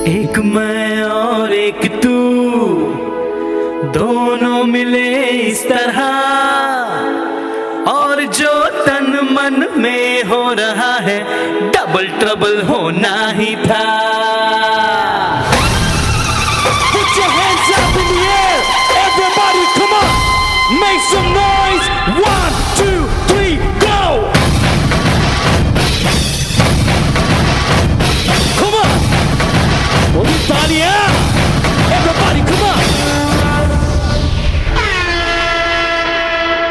एक मैं और एक तू, दोनों मिले इस तरह, और जो तन मन में हो रहा है डबल ट्रबल होना ही था। Put your hands up in the air, everybody, come on, make some noise. 1, 2, 3, go. Come on, oh Italia, everybody, come on.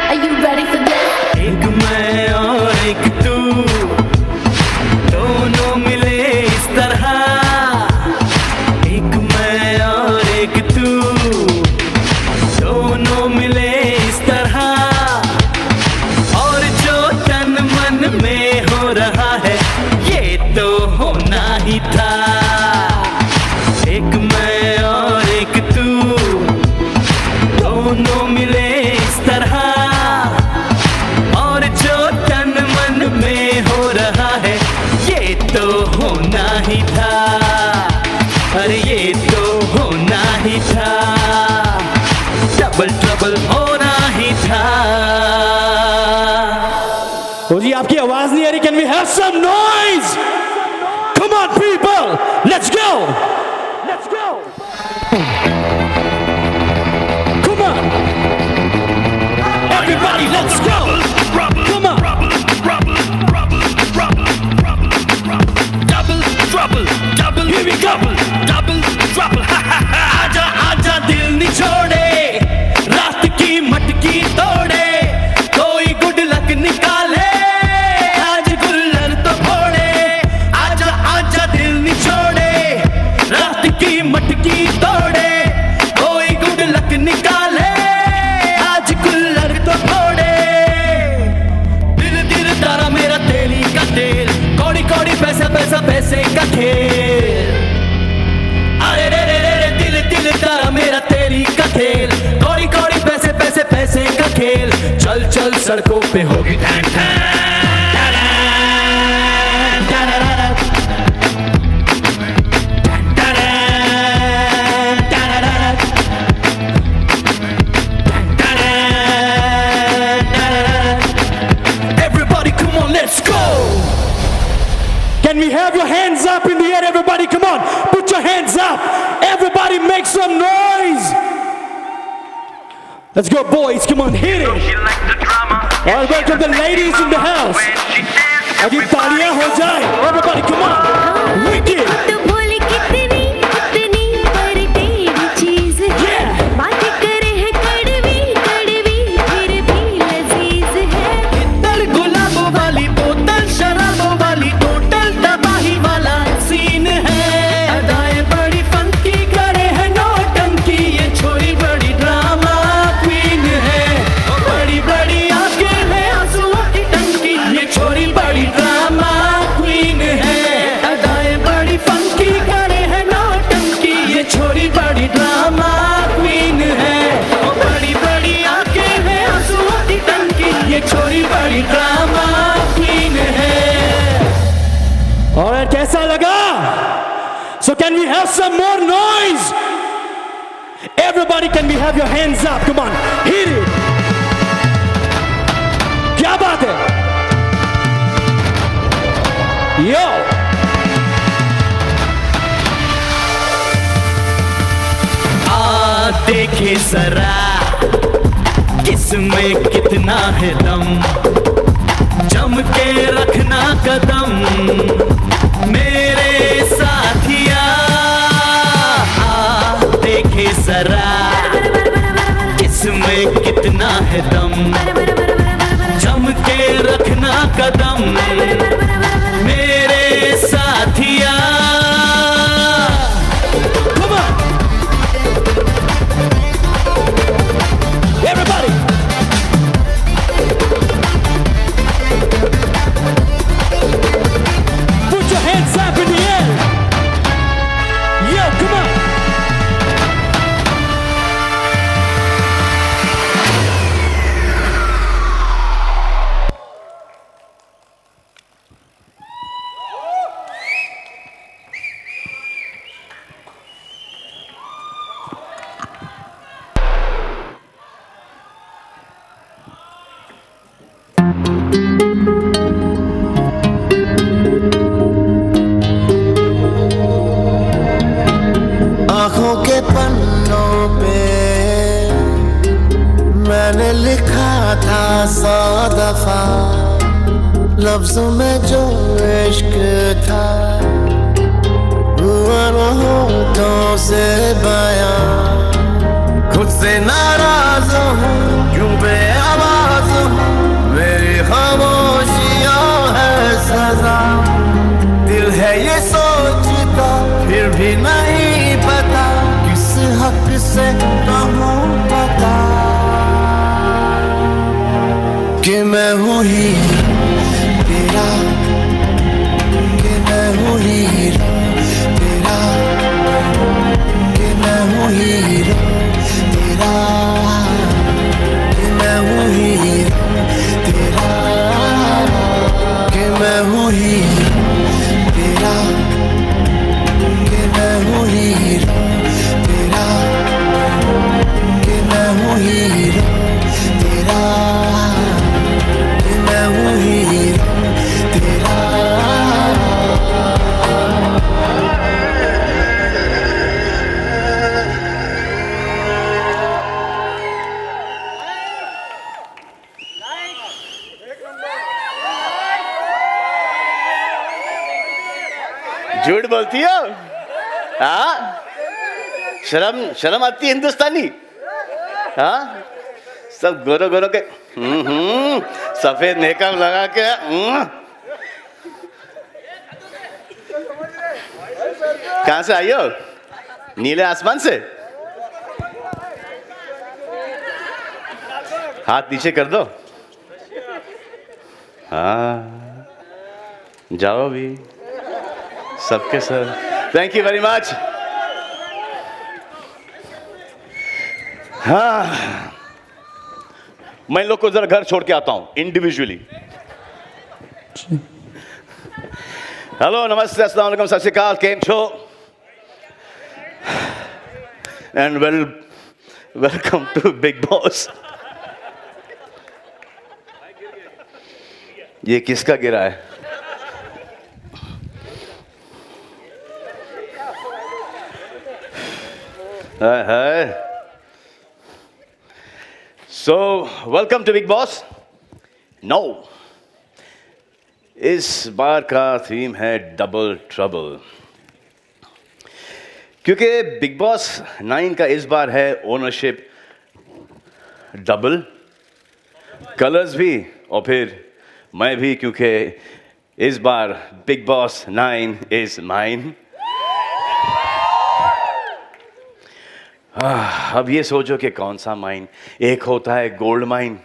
Are you ready for this? एक मैं और एक तू, दोनों मिले इस तरह। एक मैं और एक तू, दोनों मिले इस तरह, और जो तन मन में हो रहा है ये तो होना ही था। एक मैं और एक तू, दोनों मिले इस तरह, और जो तन मन में हो रहा है ये तो होना ही था। अरे ये तो होना ही था, डबल ट्रबल होना ही था। Oh जी, आपकी आवाज नहीं आ रही, can we have some noise? Come on people, let's go. Let's go. Come on. Everybody, let's go. Come on. Here we go. आजा आजा दिल निछोड़े, रात की मटकी तोड़े, कोई गुड लक निकाले, आज गुल्लर तो फोड़े। आजा आजा दिल निछोड़े, रात की मटकी तोड़े, कोई गुड लक निकाले, आज गुल्लर तो फोड़े। दिल दिल तारा मेरा तेली का तेल, कौड़ी कौड़ी पैसा पैसा पैसे का खेल। अरे रे रे रे रे दिल दिल तारा मेरा तेरी का खेल, कौड़ी कौड़ी पैसे पैसे पैसे का खेल। चल चल सड़कों पे होगी ठैन ठैन। Everybody come on, let's go. Can we have your hands up in the air, everybody? Come on, put your hands up. Everybody make some noise. Let's go, boys. Come on, hit it. All right, welcome the ladies in the house. अब ये तालियां हो जाए. Everybody, come on. Wicked. तो बोले कितनी कितनी पर तेरी चीज है, बात करे है कड़वी कड़वी फिर भी लजीज है। इधर गुलाबों वाली बोतल, शराबों वाली टोटल तबाही वाला सीन है। अदाएं बड़ी फंकी करे है नौटंकी, ये छोरी बड़ी ड्रामा क्वीन है। बड़ी बड़ी आंखें है आंसुओं की टंकी, ये छोरी बड़ी ड्रामा क्वीन है। अदाएं बड़ी फंकी करे है नौटंकी, ये छोरी बड़ी ड्रामा क्वीन है। बड़ी बड़ी आंखें है आंसुओं की टंकी, ये छोरी बड़ी ड्रामा क्वीन है। All right, कैसा लगा? So can we have some more noise? Everybody, can we have your hands up? Come on, hit it. क्या बात है? Yo. आ देखे जरा किसमें कितना है दम, जम के रखना कदम मेरे साथिया। आ देखे जरा किसमें कितना है दम, जम के रखना कदम मेरे साथिया। Come on. Everybody. Put your hands up in the air. Yo, come on. लफ्जों में जो इश्क था हुआ न होठों से बयां खुद से नाराज हूँ क्यों बेआवाज हूँ मेरी खामोशियाँ है सजा दिल है ये सोचता फिर भी नहीं पता किस हक से कहूँ पता कि मैं हूँ हीरा तेरा कि मैं हूँ हीरा तेरा कि मैं हूँ हीरा तेरा कि मैं हूँ हीरा तेरा कि मैं हूँ हीरा तेरा कि मैं हूँ हीरा तेरा कि मैं हूँ हीरा तेरा कि मैं हूँ हीरा तेरा झूठ बोलती हो? हाँ, शर्म शर्म आती है हिंदुस्तानी? हाँ, सब गोरो गोरो के सफेद मेकअप लगा के कहां से आई हो? नीले आसमान से? हाथ नीचे कर दो। हाँ, जाओ भी सबके sir. Thank you very much. हाँ, मैं इन लोग को जरा घर छोड़ के आता हूं इंडिविजुअली। हेलो, नमस्ते, अस्सलाम वालेकुम, सत श्री अकाल, केम छो and welcome to Bigg Boss. ये किसका गिरा है? है। So, welcome to Big Boss. No, इस बार का थीम है डबल ट्रबल, क्योंकि बिग बॉस 9 का इस बार है ओनरशिप डबल, कलर्स भी और फिर मैं भी, क्योंकि इस बार बिग बॉस 9 इज माइन। अब ये सोचो कि कौन सा माइन। एक होता है गोल्ड माइन,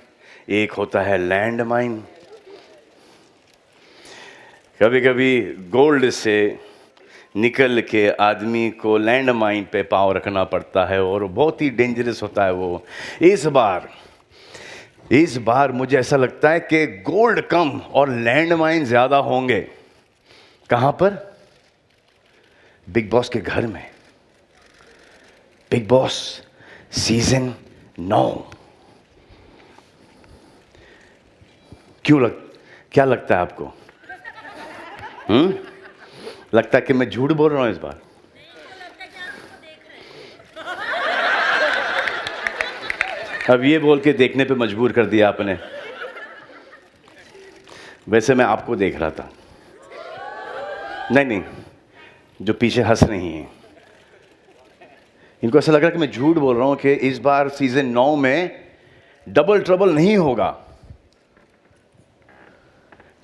एक होता है लैंड माइन। कभी कभी गोल्ड से निकल के आदमी को लैंड माइन पे पाँव रखना पड़ता है और बहुत ही डेंजरस होता है वो। इस बार मुझे ऐसा लगता है कि गोल्ड कम और लैंड माइन ज़्यादा होंगे। कहाँ पर? बिग बॉस के घर में। Big boss season 9। क्या लगता है आपको? लगता है कि मैं झूठ बोल रहा हूं इस बार? अब ये बोल के देखने पे मजबूर कर दिया आपने। वैसे मैं आपको देख रहा था। नहीं, जो पीछे हंस रही हैं, इनको ऐसा लग रहा है कि मैं झूठ बोल रहा हूं कि इस बार सीजन 9 में डबल ट्रबल नहीं होगा।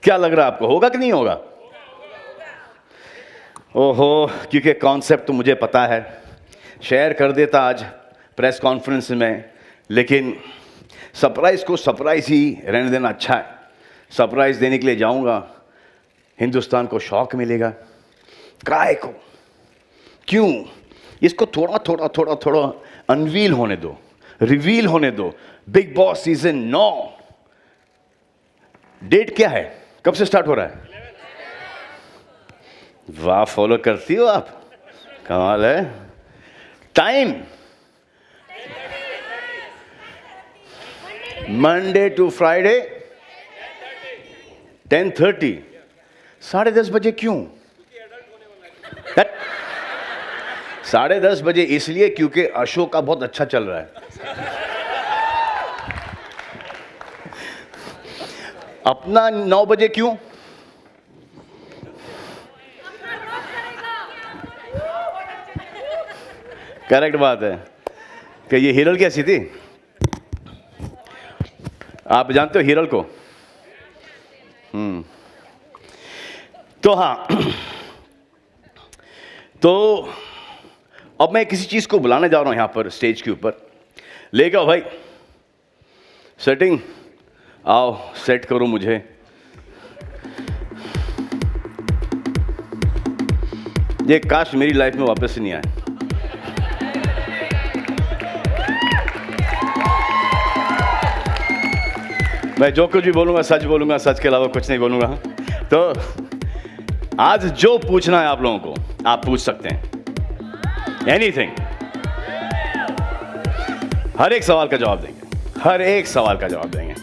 क्या लग रहा है आपको, होगा कि नहीं होगा? ओहो, क्योंकि कॉन्सेप्ट तो मुझे पता है, शेयर कर देता आज प्रेस कॉन्फ्रेंस में, लेकिन सरप्राइज को सरप्राइज ही रहने देना अच्छा है। सरप्राइज देने के लिए जाऊंगा, हिंदुस्तान को शॉक मिलेगा। काय को? क्यों? इसको थोड़ा अनवील होने दो, रिवील होने दो। बिग बॉस सीजन 9 डेट क्या है? कब से स्टार्ट हो रहा है? वाह, फॉलो करती हो आप, कमाल है। Time Monday to Friday 10:30। 10:30 बजे क्यों? 10:30 बजे इसलिए क्योंकि अशोक का बहुत अच्छा चल रहा है। अपना 9 बजे क्यों? करेक्ट बात है कि ये हिरल कैसी थी? आप जानते हो हिरल को? तो हाँ, तो अब मैं किसी चीज को बुलाने जा रहा हूं यहां पर स्टेज के ऊपर। लेके आओ भाई, सेटिंग, आओ सेट करो मुझे। ये काश मेरी लाइफ में वापस नहीं आए। मैं जो कुछ भी बोलूंगा सच बोलूंगा, सच के अलावा कुछ नहीं बोलूंगा। तो आज जो पूछना है आप लोगों को, आप पूछ सकते हैं, एनीथिंग। हर एक सवाल का जवाब देंगे, हर एक सवाल का जवाब देंगे।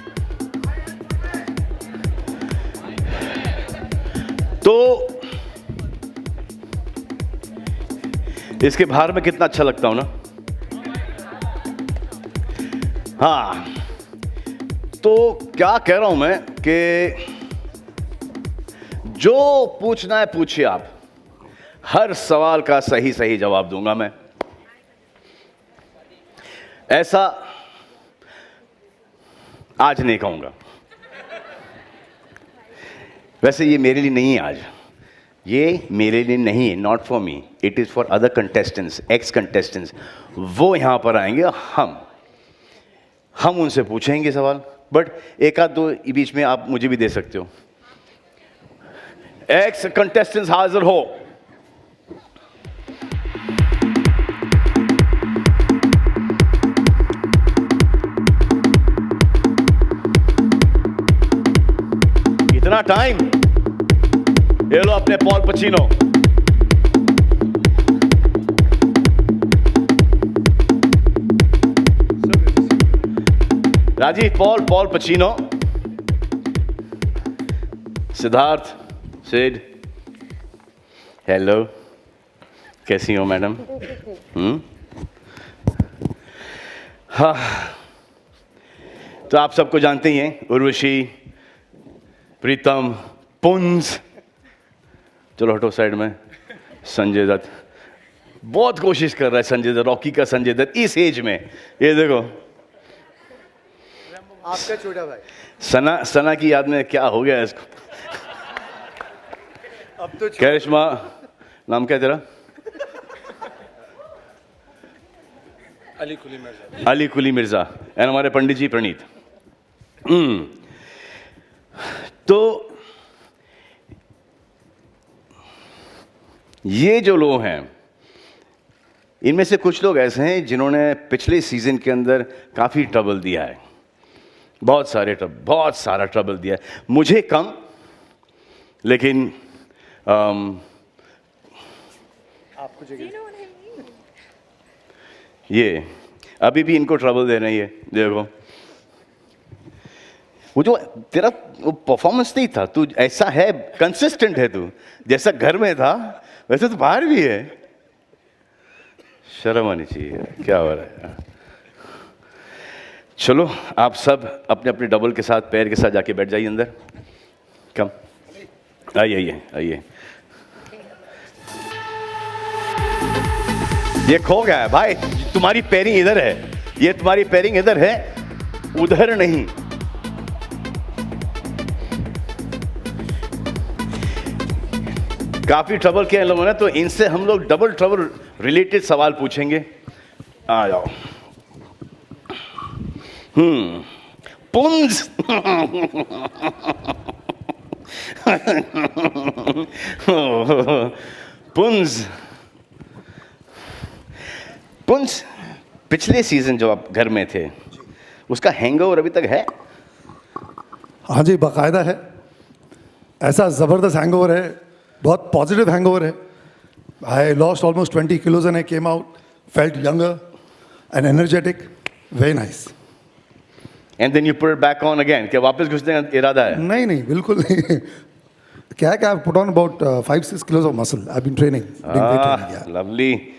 तो इसके बाहर में कितना अच्छा लगता हूं ना। हाँ, तो क्या कह रहा हूं मैं कि जो पूछना है पूछिए आप, हर सवाल का सही सही जवाब दूंगा मैं। ऐसा आज नहीं कहूंगा। वैसे ये मेरे लिए नहीं है आज, ये मेरे लिए नहीं है, not for me, it is for other contestants, x contestants. वो यहां पर आएंगे, हम उनसे पूछेंगे सवाल, बट एक आध दो बीच में आप मुझे भी दे सकते हो। एक्स कंटेस्टेंट्स हाजिर हो। इतना टाइम? ये लो अपने Paul Pacino. Rajiv Paul, Paul Pacino, Siddharth, Sid, hello, कैसी हो मैडम? हाँ, तो आप सबको जानते ही हैं, उर्वशी, प्रीतम, पुंज, चलो हटो साइड में, संजय दत्त। बहुत कोशिश कर रहा है संजय दत्त, रॉकी का संजय दत्त इस एज में। ये देखो आपका छोटा भाई सना की याद में क्या हो गया इसको। अब तो करिश्मा, नाम क्या है तेरा? अली कुली मिर्जा। एंड हमारे पंडित जी प्रणीत। तो ये जो लोग हैं, इनमें से कुछ लोग ऐसे हैं जिन्होंने पिछले सीजन के अंदर काफी ट्रबल दिया है, बहुत सारा ट्रबल दिया है। मुझे कम, लेकिन आपको जगह ये अभी भी इनको ट्रबल दे रही है। देखो वो जो तेरा वो परफॉर्मेंस नहीं था, तू ऐसा है, कंसिस्टेंट है तू, जैसा घर में था वैसे तो बाहर भी है। शर्म आनी चाहिए, क्या हो रहा है? चलो आप सब अपने अपने डबल के साथ, पैर के साथ जाके बैठ जाइए अंदर। कम, आइए आइए। ये खो गया है भाई, तुम्हारी पैरिंग इधर है, ये तुम्हारी पैरिंग इधर है, उधर नहीं। काफी ट्रबल किया इन लोगों ने, तो इनसे हम लोग डबल ट्रबल रिलेटेड सवाल पूछेंगे। आ जाओ। पुंज। पुंज, पिछले सीजन जो आप घर में थे, उसका हैंगओवर अभी तक है? हाँ जी, बाकायदा है। ऐसा ज़बरदस्त हैंगओवर है, बहुत पॉजिटिव हैंगओवर है। I lost almost 20 kilos and I came out, felt younger and energetic, very nice. And then you put it back on again, क्या वापस घुसने का इरादा है? नहीं नहीं, बिल्कुल नहीं। क्या I put on about 5-6 kilos of muscle. I been training. Lovely.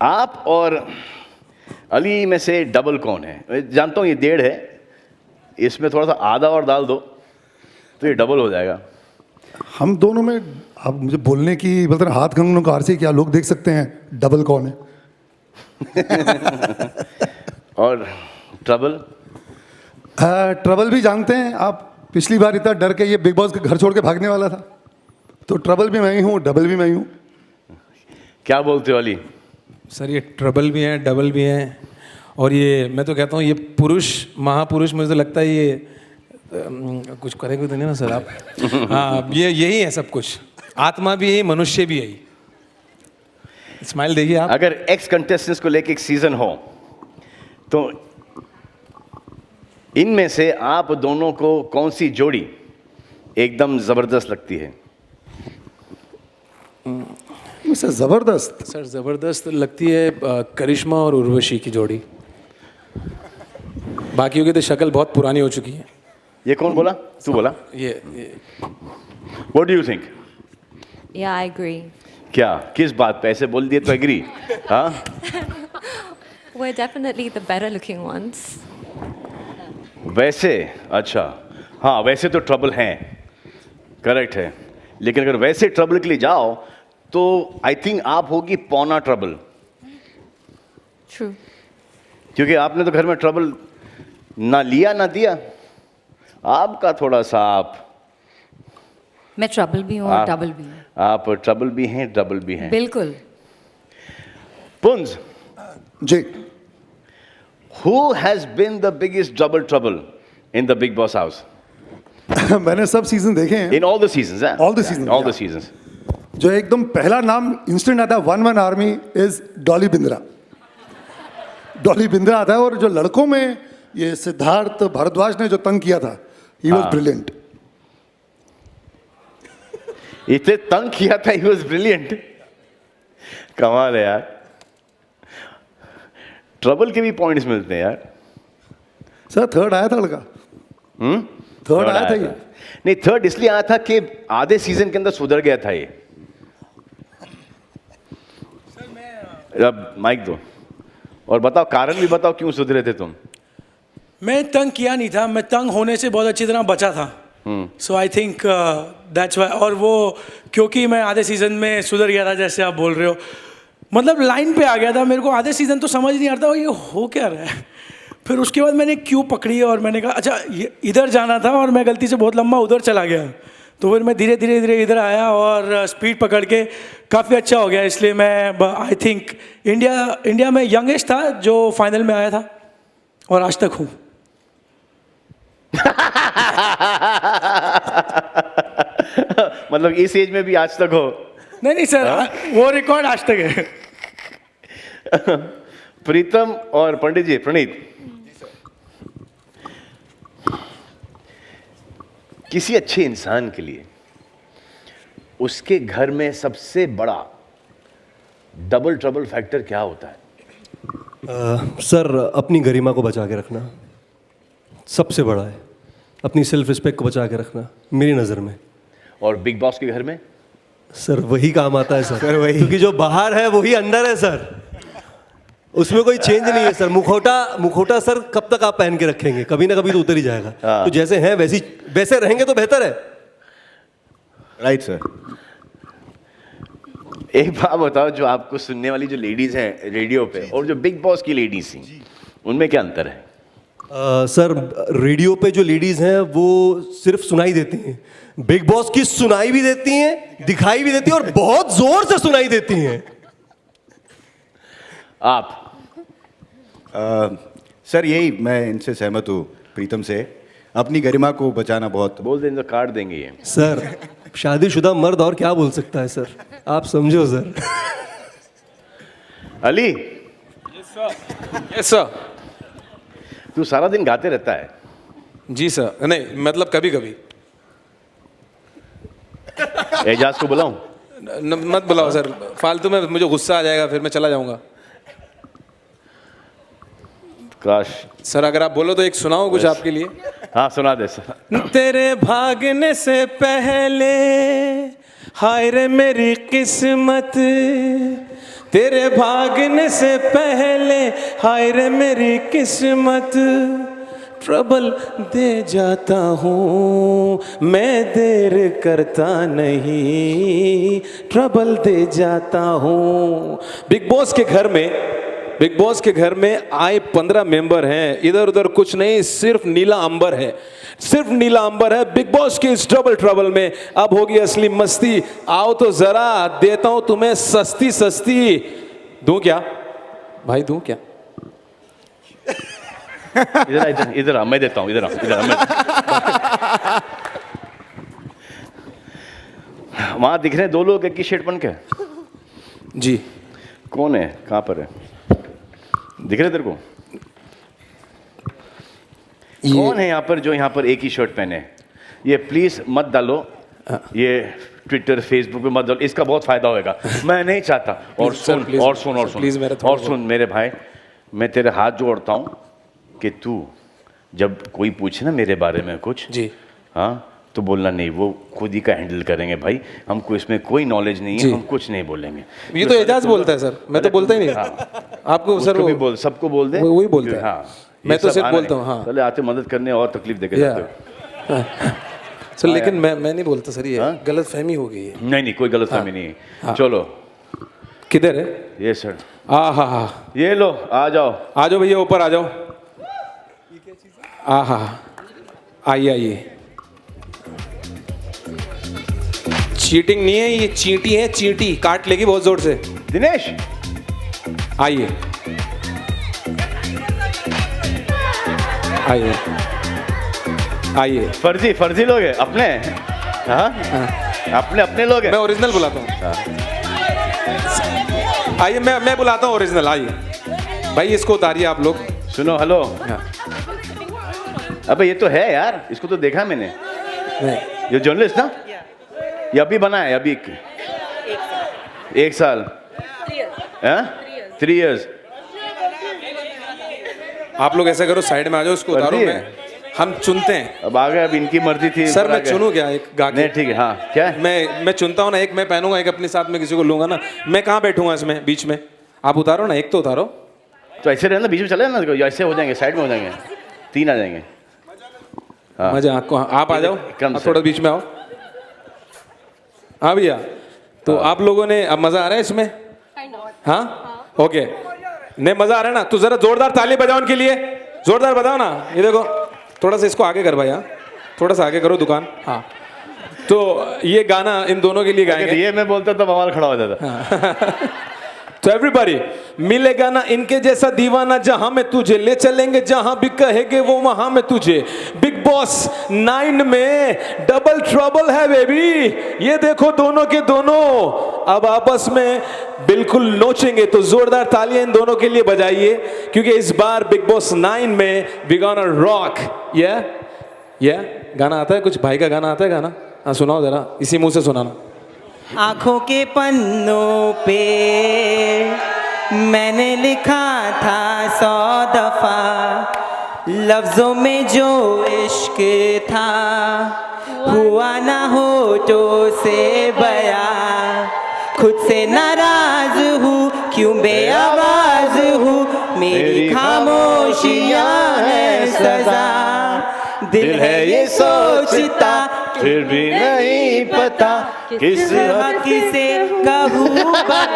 आप और अली में से डबल कौन है? मैं जानता हूँ ये 1.5 है, इसमें थोड़ा सा आधा और डाल दो तो ये डबल हो जाएगा। हम दोनों में अब मुझे बोलने की मतलब हाथ कंगनों का आरसी क्या लोग देख सकते हैं डबल कौन है। और ट्रबल? ट्रबल भी जानते हैं आप, पिछली बार इतना डर के ये बिग बॉस के घर छोड़ के भागने वाला था, तो ट्रबल भी मैं ही हूँ, डबल भी मैं ही हूँ। क्या बोलते हो अली? सर ये ट्रबल भी हैं, डबल भी हैं, और ये मैं तो कहता हूँ ये पुरुष महापुरुष, मुझे तो लगता है ये कुछ करेंगे तो नहीं ना सर आप? हाँ, ये यही है सब कुछ, आत्मा भी यही, मनुष्य भी यही। स्माइल देखिए आप। अगर एक्स कंटेस्टेंट्स को लेके एक सीजन हो तो इनमें से आप दोनों को कौन सी जोड़ी एकदम जबरदस्त लगती है? सर जबरदस्त, सर ज़बरदस्त लगती है करिश्मा और उर्वशी की जोड़ी। बाकियों की तो शक्ल बहुत पुरानी हो चुकी है। ये कौन बोला? तू बोला? ये what do you think? Yeah, I agree. क्या, किस बात पे? ऐसे बोल दिए तो एग्री? हाँ, We're definitely the better looking ones. वैसे अच्छा, हाँ वैसे तो ट्रबल हैं, करेक्ट है, लेकिन अगर वैसे ट्रबल के लिए जाओ तो आई थिंक आप होगी पौना ट्रबल, True. क्योंकि आपने तो घर में ट्रबल ना लिया ना दिया। आपका थोड़ा सा मैं ट्रबल भी हूँ और डबल भी हूँ। आप ट्रबल भी हैं, डबल भी हैं। बिल्कुल। पुंज जी, Who has been the biggest double trouble in the Big Boss house? मैंने सब सीजन देखे हैं, In all the seasons, eh? All the seasons, All the yeah. seasons. जो एकदम पहला नाम इंस्टेंट आता है 1-1 आर्मी इज डॉली बिंद्रा। डॉली बिंद्रा आता है, और जो लड़कों में ये सिद्धार्थ भारद्वाज ने जो तंग किया था, ही वाज ब्रिलियंट। इतने तंग किया था, he was brilliant. कमाल है यार, ट्रबल के भी पॉइंट्स मिलते हैं यार। सर थर्ड आया था लड़का, थर्ड आया था ये। नहीं, थर्ड इसलिए आया था कि आधे सीजन के अंदर सुधर गया था ये। अब माइक दो और बताओ, कारण भी बताओ क्यों सुधरे थे तुम? मैं तंग किया नहीं था, मैं तंग होने से बहुत अच्छी तरह बचा था। सो आई थिंक दैट्स वाई। और वो क्योंकि मैं आधे सीजन में सुधर गया था, जैसे आप बोल रहे हो, मतलब लाइन पे आ गया था। मेरे को आधे सीजन तो समझ नहीं आता ये हो क्या रहा है। फिर उसके बाद मैंने क्यों पकड़ी और मैंने कहा अच्छा इधर जाना था, और मैं गलती से बहुत लंबा उधर चला गया। तो फिर मैं धीरे धीरे इधर आया और स्पीड पकड़ के काफ़ी अच्छा हो गया। इसलिए मैं आई थिंक इंडिया में यंगेस्ट था जो फाइनल में आया था, और आज तक हूँ। मतलब इस एज में भी आज तक हो? नहीं सर, वो रिकॉर्ड आज तक है। प्रीतम और पंडित जी, प्रणीत, किसी अच्छे इंसान के लिए उसके घर में सबसे बड़ा डबल ट्रबल फैक्टर क्या होता है? सर अपनी गरिमा को बचा के रखना सबसे बड़ा है, अपनी सेल्फ रिस्पेक्ट को बचा के रखना मेरी नज़र में। और बिग बॉस के घर में? सर वही काम आता है सर वही, क्योंकि जो बाहर है वही अंदर है सर, उसमें कोई चेंज नहीं है सर। मुखौटा सर कब तक आप पहन के रखेंगे, कभी ना कभी तो उतर ही जाएगा। तो जैसे हैं वैसे रहेंगे तो बेहतर है। Right sir. एक बात बताओ, जो आपको सुनने वाली जो लेडीज हैं रेडियो पे और जो बिग बॉस की लेडीज थी, उनमें क्या अंतर है? सर रेडियो पे जो लेडीज़ हैं वो सिर्फ सुनाई देती हैं, बिग बॉस की सुनाई भी देती हैं, दिखाई भी देती हैं, और बहुत जोर से सुनाई देती हैं। आप? सर यही, मैं इनसे सहमत हूँ, प्रीतम से। अपनी गरिमा को बचाना बहुत। बोल दें तो काट देंगे ये। सर शादीशुदा मर्द और क्या बोल सकता है सर, आप समझो सर। अली? Yes sir. तू सारा दिन गाते रहता है? जी सर, नहीं मतलब कभी कभी। एजाज को बुलाऊं? मत बुलाओ सर, फालतू में मुझे गुस्सा आ जाएगा, फिर मैं चला जाऊंगा। काश सर अगर आप बोलो तो एक सुनाऊं कुछ आपके लिए। हाँ सुना दे सर। तेरे भागने से पहले हाय रे मेरी किस्मत, तेरे भागने से पहले हाय रे मेरी किस्मत, ट्रबल दे जाता हूँ, मैं देर करता नहीं, ट्रबल दे जाता हूँ। बिग बॉस के घर में आए 15 मेंबर हैं, इधर उधर कुछ नहीं, सिर्फ नीला अंबर है, सिर्फ नीला अंबर है। बिग बॉस के इस डबल ट्रबल में अब होगी असली मस्ती। आओ तो जरा देता हूं तुम्हें सस्ती सस्ती। दूं क्या भाई, दूं क्या? इधर मैं देता हूँ, इधर वहां दिख रहे हैं 2 लोग एक ही शर्ट पहन के। जी कौन है, कहाँ पर है, दिख रहे तेरे को? कौन है यहाँ पर जो यहाँ पर एक ही शर्ट पहने? ये प्लीज मत डालो, ये ट्विटर फेसबुक पे मत डालो, इसका बहुत फायदा होगा। मैं नहीं चाहता। और सुन और सुन मेरे भाई, मैं तेरे हाथ जोड़ता हूँ कि तू जब कोई पूछे ना मेरे बारे में कुछ, जी हाँ, तो बोलना नहीं, वो खुद ही का हैंडल करेंगे भाई, हमको इसमें कोई नॉलेज नहीं है, हम कुछ नहीं बोलेंगे। ये तो एजाज बोलता है सर, मैं तो बोलता ही नहीं। हाँ। आपको सर भी बोल, सबको बोल दे, वही बोलता है। हाँ, मैं तो सिर्फ बोलता हूँ। हाँ, चले आते मदद करने और तकलीफ देके जाते हो। सर लेकिन मैं नहीं बोलता सर, ये गलत फहमी हो गई है। नहीं कोई गलत फहमी नहीं है। चलो किधर है ये सर? हाँ, ये लो, आ जाओ भैया, ऊपर आ जाओ। आइए। चीटिंग नहीं है ये, चींटी है, चींटी काट लेगी बहुत जोर से। दिनेश आइए। फर्जी लोग हैं अपने। हाँ? अपने लोग हैं। मैं ओरिजिनल बुलाता हूँ। आइए, मैं बुलाता हूँ ओरिजिनल। आइए भाई, इसको उतारिए आप लोग। सुनो, हेलो। अबे ये तो है यार, इसको तो देखा मैंने। ये जर्नलिस्ट ना, ये अभी बना है, अभी 1 साल, 3 इयर्स। आप लोग ऐसा करो, साइड में आ जाओ, इसको उतारो। हम चुनते हैं। अब आ गए, अब इनकी मर्जी थी। सर मैं चुनूं क्या एक गा के? नहीं ठीक है। हाँ क्या है? मैं चुनता हूँ ना, एक मैं पहनूंगा, एक अपने साथ में किसी को लूंगा ना। मैं कहाँ बैठूंगा इसमें बीच में? आप उतारो ना, एक तो उतारो। तो ऐसे रहना, बीच में चले ना, ऐसे हो जाएंगे, साइड में हो जाएंगे, 3 आ जाएंगे। हाँ। मजा आपको। आप आ जाओ, थोड़ा बीच में आओ। हाँ भैया, तो आप लोगों ने, अब मजा आ रहा है इसमें? हाँ ओके, नहीं मजा आ रहा है ना? तो जरा जोरदार ताली बजाओ उनके लिए, जोरदार बजाओ ना। ये देखो, थोड़ा सा इसको आगे कर भाई, थोड़ा सा आगे करो दुकान। हाँ, तो ये गाना इन दोनों के लिए गाएंगे। ये मैं बोलता तो बवाल खड़ा हो जाता। तो एवरीबॉडी, मिलेगा ना इनके जैसा दीवाना, जहां में तुझे ले चलेंगे, जहां भी कहेंगे वो वहां में तुझे। बिग बॉस 9 में डबल ट्रबल है बेबी। ये देखो दोनों के दोनों अब आपस में बिल्कुल नोचेंगे। तो जोरदार तालियां इन दोनों के लिए बजाइए, क्योंकि इस बार बिग बॉस 9 में वी गोना रॉक। या गाना आता है कुछ? भाई का गाना आता है गाना? हाँ सुनाओ जरा, इसी मुंह से सुनाना। आँखों के पन्नों पे मैंने लिखा था 100 दफा, लफ्जों में जो इश्क था हुआ ना होठों से बयां। खुद से नाराज हूँ, क्यों बेआवाज हूँ, मेरी खामोशियाँ है सजा। दिल है ये सोचता, फिर भी नहीं पता किस हक से कहूँ बता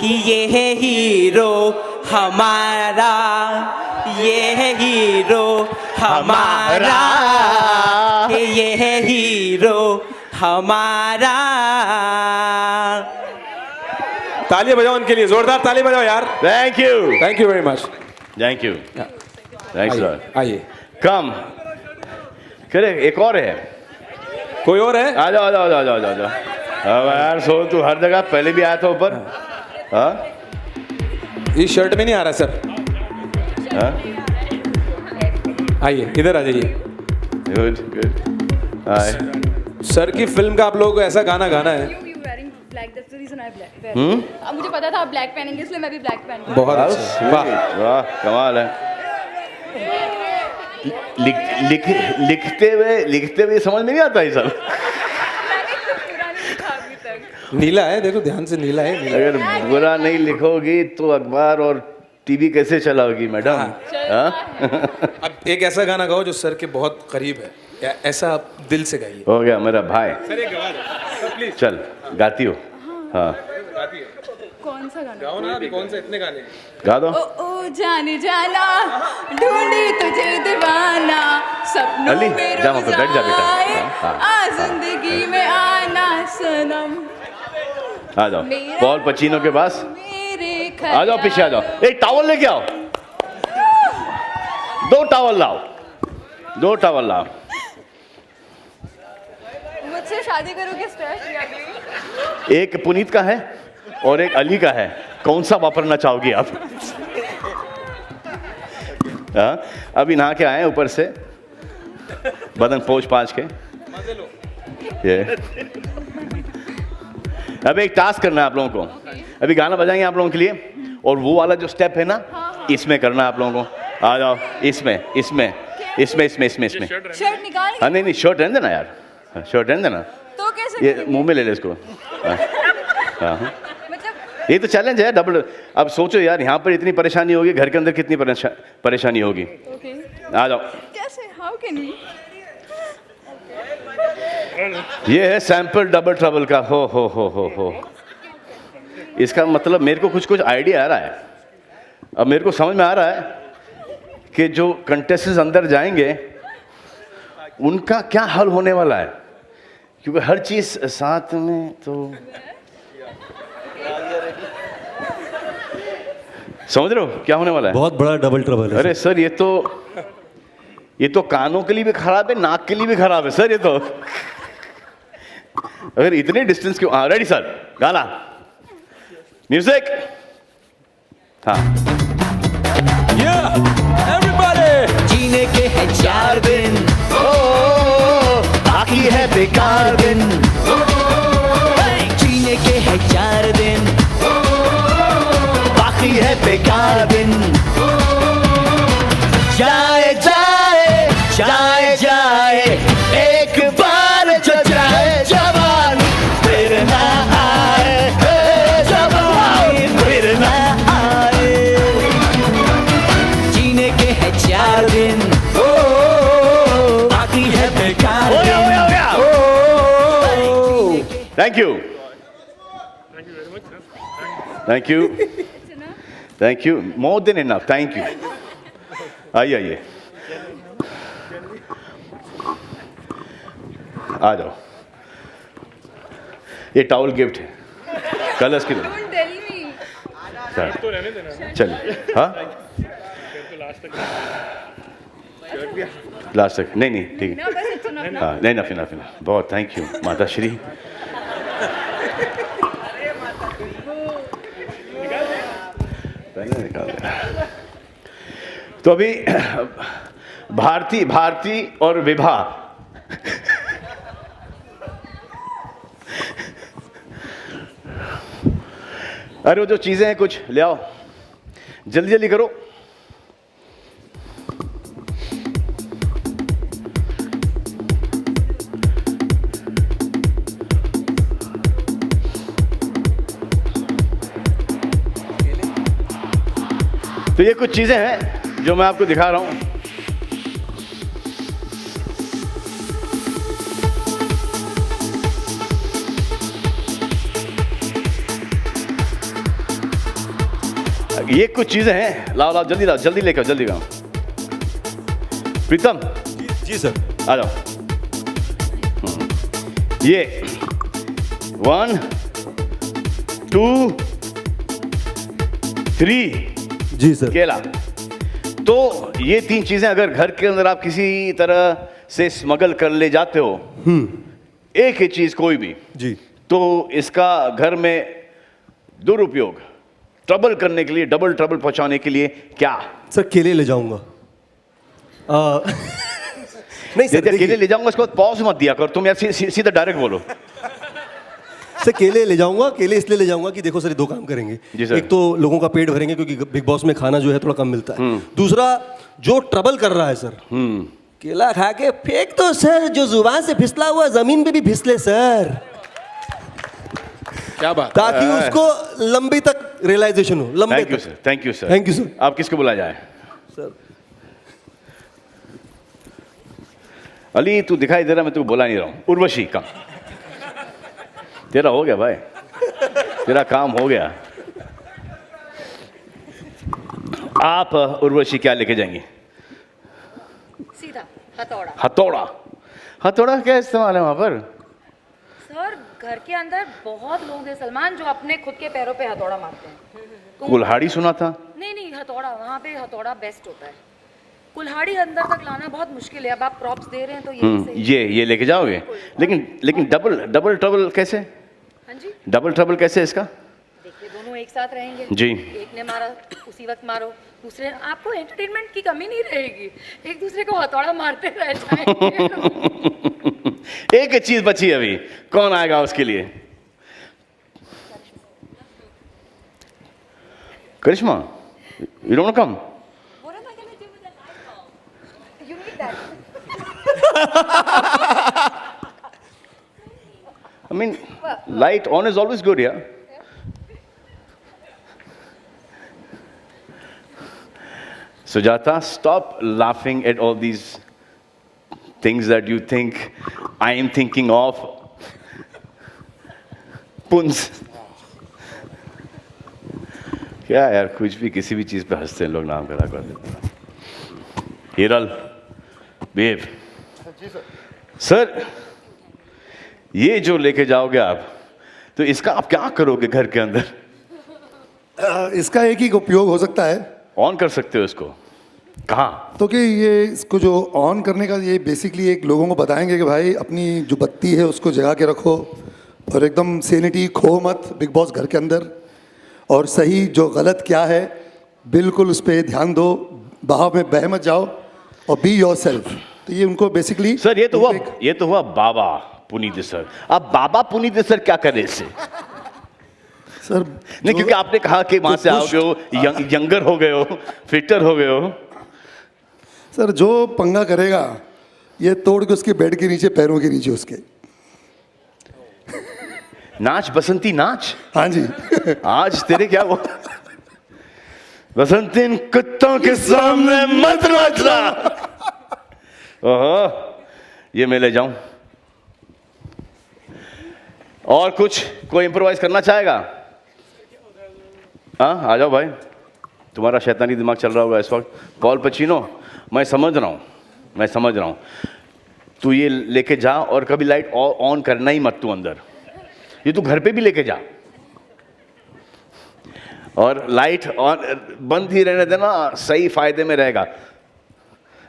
कि ये है हीरो हमारा, ये है हीरो हमारा, ये है हीरो हमारा। तालियां बजाओ उनके लिए, जोरदार ताली बजाओ यार। Thank you very much. Thank you. Thanks lot. आइए कम करे, एक और है। कोई और है? आ जाओ। अब यार सो, तू हर जगह पहले भी आया था ऊपर। हाँ, इस शर्ट में नहीं आ रहा सर। हाँ? आइए इधर आ जाइए। गुड हाय। सर की फिल्म का आप लोगों को ऐसा गाना गाना है। मुझे पता था आप ब्लैक पहनेंगे, इसलिए मैं भी ब्लैक पहन। बहुत अच्छा, वाह कमाल है। लिखते हुए समझ में नहीं आता ये सब। नीला है, देखो ध्यान से, नीला है। अगर बुरा नहीं लिखोगी तो अखबार और टीवी कैसे चलाओगी मैडम? हाँ? अब एक ऐसा गाना गाओ जो सर के बहुत करीब है, ऐसा आप दिल से गाइए। हो गया मेरा भाई, सर एक गा दो प्लीज। चल गाती हो? हाँ गाती है, कौन सा गाना? गाओ ना अभी, कौन सा, इतने गाने गा दो। ओ जाने जाना ढूंढी तुझे दीवाना सपनों अली, में जा वहाँ पे बैठ जा बेटा। रोज़ हाँ, हाँ, आ जिंदगी में आना सनम आ जाओ पॉल पचीनो के पास, मेरे आ जाओ पीछे आ जाओ। एक टॉवल लेके आओ, 2 टॉवल लाओ, 2 टॉवल लाओ। मुझसे शादी करोगे स्ट्रेस? एक पुनीत का है और एक अली का है, कौन सा वापरना चाहोगी आप? हाँ, अभी नहा के आए हैं ऊपर से, बदन पोंछ पाछ के। ये अब एक टास्क करना है आप लोगों को, अभी गाना बजाएंगे आप लोगों के लिए, और वो वाला जो स्टेप है ना, इसमें करना है आप लोगों को। आ जाओ, इसमें इसमें इसमें इसमें इसमें इसमें। शर्ट निकाल। हाँ नहीं नहीं, शर्ट रहने देना यार, शर्ट रहने देना। तो कैसे ये मुंह में ले ले इसको। हाँ, हाँ। मतलब ये तो चैलेंज है डबल। अब सोचो यार, यहाँ पर इतनी परेशानी होगी, घर के अंदर कितनी परेशानी होगी। ओके आ जाओ। कैसे? How can you? ये है सैंपल डबल ट्रबल का। हो इसका मतलब मेरे को कुछ आइडिया आ रहा है। अब मेरे को समझ में आ रहा है कि जो कंटेस्टेंट्स अंदर जाएंगे उनका क्या हल होने वाला है, क्योंकि हर चीज साथ में तो समझ रहे हो क्या होने वाला है? बहुत बड़ा डबल ट्रबल है। अरे सर, ये तो कानों के लिए भी खराब है, नाक के लिए भी खराब है सर ये तो। अगर इतने डिस्टेंस क्यों? हाँ रेडी सर, गाना म्यूजिक। हाँ जीने के हैं 4 दिन, बाकी है बेकार दिन। जीने के हैं 4 दिन, बाकी है बेकार दिन। जाए जाए जाए जाए एक बार जो जाए जवानी, फिर ना आए जवानी, फिर ना आए। जीने के हैं 4 दिन, बाकी है बेकार दिन। Thank you, thank you, thank you, more than enough, thank you. आइए आ जाओ, ये टॉवल गिफ्ट है, कलर्स की। चलिए हाँ, लास्ट तक नहीं ठीक है। हाँ नहीं ना, बहुत थैंक यू माता श्री। निकाल दिया। तो अभी भारती और विभा अरे वो जो चीजें हैं कुछ ले आओ, जल्दी जल्दी करो। तो ये कुछ चीजें हैं जो मैं आपको दिखा रहा हूं। ये कुछ चीजें हैं, लाओ जल्दी लेकर जल्दी आओ। प्रीतम जी सर, आ जाओ। ये 1 2 3 जी सर, केला। तो ये 3 चीजें अगर घर के अंदर आप किसी तरह से स्मगल कर ले जाते हो, एक ही चीज कोई भी जी, तो इसका घर में दुरुपयोग, ट्रबल करने के लिए, डबल ट्रबल पहुंचाने के लिए क्या? सर केले ले जाऊंगा। नहीं सर, केले ले जाऊंगा, उसके बाद पॉज मत दिया कर तुम यार, सीधा डायरेक्ट बोलो। सर केले ले जाऊंगा, केले इसलिए ले जाऊंगा कि देखो सर ये 2 काम करेंगे। जी सर। एक तो लोगों का पेट भरेंगे क्योंकि बिग बॉस में खाना जो है थोड़ा कम मिलता है। दूसरा, जो ट्रबल कर रहा है सर, केला खा के फेंक दो सर, जो जुबान से फिसला हुआ जमीन पे भी फिसले सर। क्या बात। ताकि उसको लंबी तक रियलाइजेशन हो, लंबे थैंक यू तक। Sir, thank you sir, thank you sir. आप किसको बुलाया जाए? सर अली तू दिखाई दे रहा, मैं तुझको बुला नहीं रहा हूँ। उर्वशी का तेरा हो गया भाई, तेरा काम हो गया। आप उर्वशी क्या लेके जाएंगी? सीधा हथौड़ा। हथौड़ा। हथौड़ा क्या इस्तेमाल है वहां पर? सर घर के अंदर बहुत लोग हैं सलमान जो अपने खुद के पैरों पे हथौड़ा मारते हैं। तो कुल्हाड़ी सुना था। नहीं हथौड़ा, वहाँ पे हथौड़ा बेस्ट होता है। कुल्हाड़ी अंदर तक लाना बहुत मुश्किल है। अब आप प्रॉप्स दे रहे हैं तो ये लेके जाओगे, लेकिन डबल ट्रबल कैसे? हाँ जी, डबल ट्रबल कैसे इसका? देखिए दोनों एक साथ रहेंगे जी। एक ने मारा उसी वक्त मारो, दूसरे, आपको एंटरटेनमेंट की कमी नहीं रहेगी। एक दूसरे को हथौड़ा मारते रह जाएंगे। एक चीज बची अभी, कौन आएगा उसके लिए? Karishma, you don't come? You need that. I mean, light on is always good, yeah. Sujata, stop laughing at all these things that you think I am thinking of. पुंस क्या यार, कुछ भी किसी भी चीज पे हंसते हैं लोग, नाम करा कर देते हैं। हिरल बेब सर, ये जो लेके जाओगे आप, तो इसका आप क्या करोगे घर के अंदर? इसका एक ही उपयोग हो सकता है, ऑन कर सकते हो इसको। कहाँ? तो कि ये इसको जो ऑन करने का, ये बेसिकली एक लोगों को बताएंगे कि भाई अपनी जो बत्ती है उसको जगा के रखो और एकदम सेनिटी खो मत बिग बॉस घर के अंदर, और सही जो गलत क्या है बिल्कुल उस पर ध्यान दो, बहाव में बह मत जाओ और बी योरसेल्फ। तो ये उनको बेसिकली सर ये तो हुआ बाबा पुनीत सर। अब बाबा पुनीत सर क्या करें इससे? सर नहीं, क्योंकि आपने कहा कि वहां से आओगे हो, यंगर हो गए हो, फिटर हो गए हो। सर जो पंगा करेगा ये तोड़ के उसके बेड के नीचे, पैरों के नीचे उसके। नाच बसंती नाच। हाँ जी। आज तेरे क्या वो बसंती, इन कुत्तों के सामने मत नाचना। ओहो, ये मैं ले जाऊं। और कुछ कोई इंप्रोवाइज करना चाहेगा? हाँ आ जाओ भाई, तुम्हारा शैतानी दिमाग चल रहा होगा इस वक्त। पॉल पचीनो, मैं समझ रहा हूँ। तू ये लेके जा और कभी लाइट ऑन करना ही मत तू अंदर। ये तू घर पे भी लेके जा और लाइट ऑन बंद ही रहने देना, सही फायदे में रहेगा।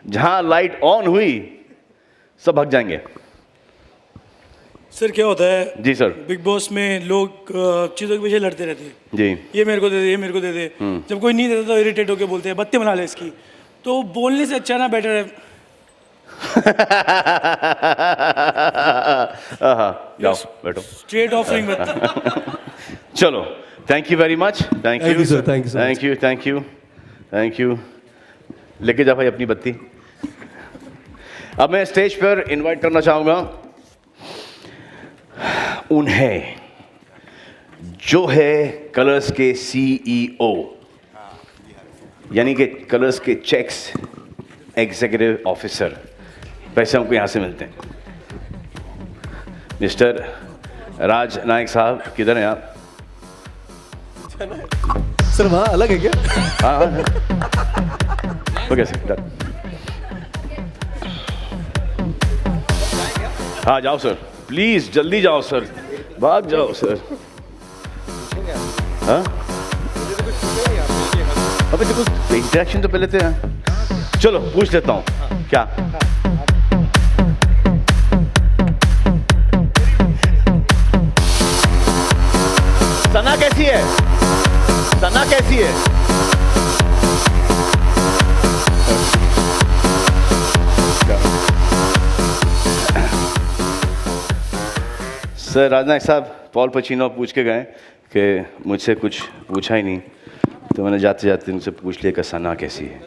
जहां लाइट ऑन हुई सब भाग जाएंगे। सर क्या होता है जी सर। बिग बॉस में लोग चीज़ों के पीछे लड़ते रहते हैं। जी। ये मेरे को दे दे, ये मेरे को दे दे। जब कोई नहीं देता तो इरिटेट होकर बोलते हैं बत्ती बना ले इसकी। तो बोलने से अच्छा ना बेटर है जाओ बैठो, स्ट्रेट ऑफरिंग बत्ती। चलो, thank you very much. Thank Thank you you, sir. Thank you so much. Thank you. लेके जा भाई अपनी बत्ती। अब मैं स्टेज पर इनवाइट करना चाहूंगा उन्हें जो है कलर्स के सीईओ, यानी कि कलर्स के चेक्स एग्जीक्यूटिव ऑफिसर। पैसे हमको यहां से मिलते हैं। मिस्टर राज नायक साहब किधर हैं आप? सर वहाँ अलग है क्या? हाँ ओके सर, डन। हाँ जाओ सर, प्लीज जल्दी जाओ सर, भाग जाओ सर। हाँ अबे देखो इंटरेक्शन तो पहले थे। चलो पूछ लेता हूँ क्या सना कैसी है? सना कैसी है? सर राजनायक साहब पॉल पचीनो पूछ के गए कि मुझसे कुछ पूछा ही नहीं, तो मैंने जाते जाते उनसे पूछ लिया कि सना कैसी है,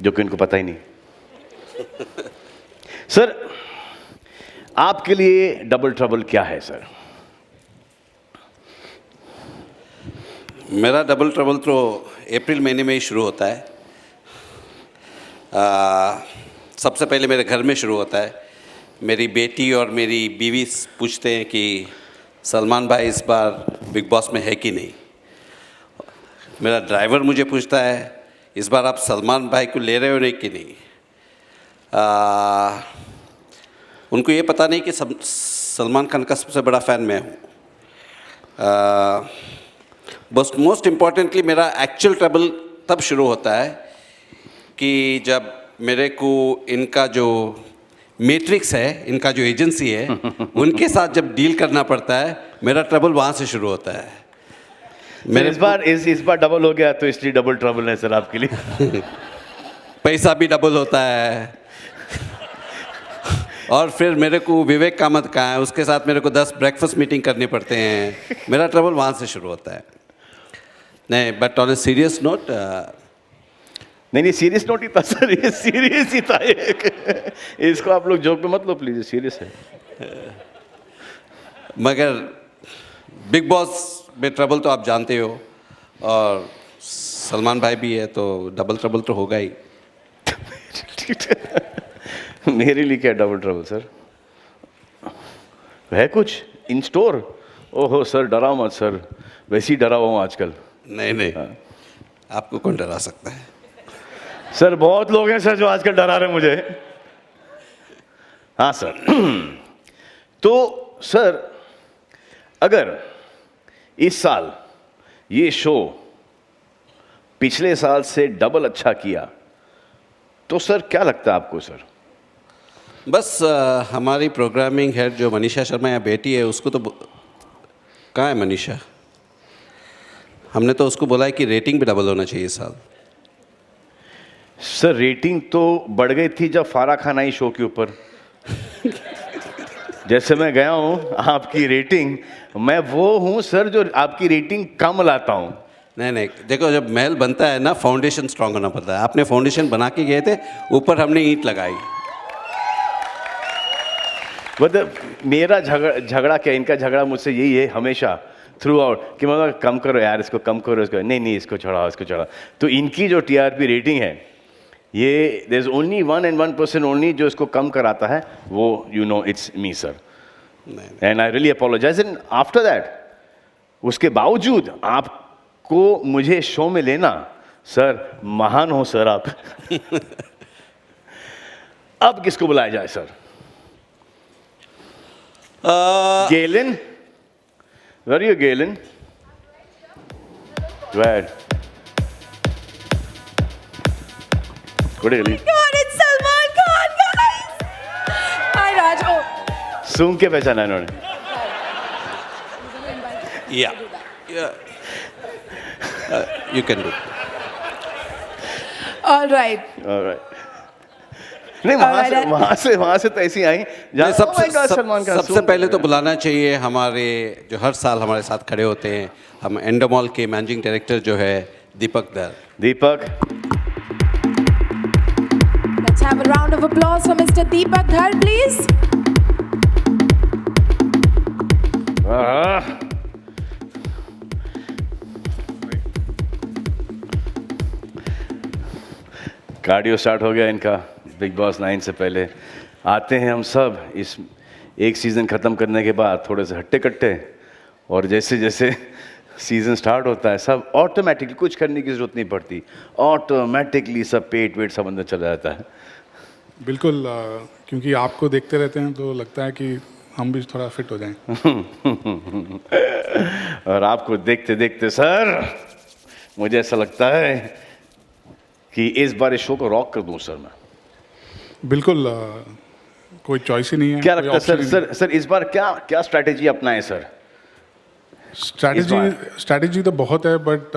जो कि उनको पता ही नहीं। सर आपके लिए डबल ट्रबल क्या है सर? मेरा डबल ट्रबल तो अप्रैल महीने में ही शुरू होता है। सबसे पहले मेरे घर में शुरू होता है। मेरी बेटी और मेरी बीवी पूछते हैं कि सलमान भाई इस बार बिग बॉस में है कि नहीं। मेरा ड्राइवर मुझे पूछता है इस बार आप सलमान भाई को ले रहे हो नहीं कि नहीं। उनको ये पता नहीं कि सलमान खान का सबसे बड़ा फ़ैन मैं हूँ। बस मोस्ट इम्पॉर्टेंटली मेरा एक्चुअल ट्रबल तब शुरू होता है कि जब मेरे को इनका जो मैट्रिक्स है, इनका जो एजेंसी है, उनके साथ जब डील करना पड़ता है, मेरा ट्रबल वहाँ से शुरू होता है। मेरे इस बार डबल हो गया तो इसलिए डबल ट्रबल है सर आपके लिए। पैसा भी डबल होता है और फिर मेरे को विवेक कामत कहाँ है, उसके साथ मेरे को 10 ब्रेकफास्ट मीटिंग करने पड़ते हैं। मेरा ट्रबल वहाँ से शुरू होता है। नहीं, but on a serious note, नहीं सीरियस नोट ही था सर, ये सीरियस ही था एक। इसको आप लोग जोक में मत लो प्लीज, सीरियस है। मगर बिग बॉस में ट्रबल तो आप जानते हो, और सलमान भाई भी है तो डबल ट्रबल तो होगा ही। मेरे लिए क्या डबल ट्रबल सर? है कुछ इन स्टोर? ओहो सर डराओ मत सर, वैसे ही डरा हुआ हूँ आजकल। नहीं, आपको कौन डरा सकता है? सर बहुत लोग हैं सर जो आजकल डरा रहे हैं मुझे। हाँ सर। तो सर अगर इस साल ये शो पिछले साल से डबल अच्छा किया तो सर क्या लगता है आपको सर? बस हमारी प्रोग्रामिंग हेड जो मनीषा शर्मा या बेटी है, उसको तो कहाँ है मनीषा? हमने तो उसको बोला है कि रेटिंग भी डबल होना चाहिए इस साल। सर रेटिंग तो बढ़ गई थी जब फारा खान आई शो के ऊपर। जैसे मैं गया हूँ आपकी रेटिंग, मैं वो हूँ सर जो आपकी रेटिंग कम लाता हूँ। नहीं, देखो जब महल बनता है ना, फाउंडेशन स्ट्रांग होना पड़ता है। आपने फाउंडेशन बना के गए थे, ऊपर हमने ईंट लगाई। मतलब मेरा झगड़ा क्या, इनका झगड़ा मुझसे यही है हमेशा थ्रू आउट कि मतलब कम करो यार, इसको कम करो, इसको नहीं इसको चढ़ाओ, इसको चढ़ाओ। तो इनकी जो टीआरपी रेटिंग है, ये देयर इज ओनली 1% ओनली जो इसको कम कराता है, वो you know it's me sir, and I really apologize. And after that, उसके बावजूद आपको मुझे शो में लेना सर, महान हो सर आप। अब किसको बुलाया जाए sir? Galen? Where are you, Galen? Where? Good evening. God, it's Salman Khan, guys! Hi, Raj. Oh. सूंघ के पहचाना इन्होंने। Yeah. You can do. All right. All right. नहीं, वहाँ से तो ऐसी आई जहाँ सबसे पहले तो बुलाना चाहिए हमारे जो हर साल हमारे साथ खड़े होते हैं, हम एंडोमॉल के मैनेजिंग डायरेक्टर जो है दीपक धर। दीपक, Let's have a round of applause for Mr. Deepak Dhar, please. Cardio start हो गया इनका बिग बॉस 9 से पहले। आते हैं हम सब इस एक सीज़न ख़त्म करने के बाद थोड़े से हट्टे कट्टे, और जैसे जैसे सीज़न स्टार्ट होता है सब ऑटोमेटिकली, कुछ करने की ज़रूरत नहीं पड़ती, ऑटोमेटिकली सब पेट वेट सब अंदर चला जाता है। बिल्कुल, क्योंकि आपको देखते रहते हैं तो लगता है कि हम भी थोड़ा फिट हो जाएं। और आपको देखते देखते सर मुझे ऐसा लगता है कि इस बार इस शो को रॉक कर दूं सर मैं। बिल्कुल, कोई चॉइस ही नहीं है। क्या लगता है सर इस बार क्या स्ट्रैटेजी अपनाएं सर? स्ट्रैटेजी तो बहुत है, बट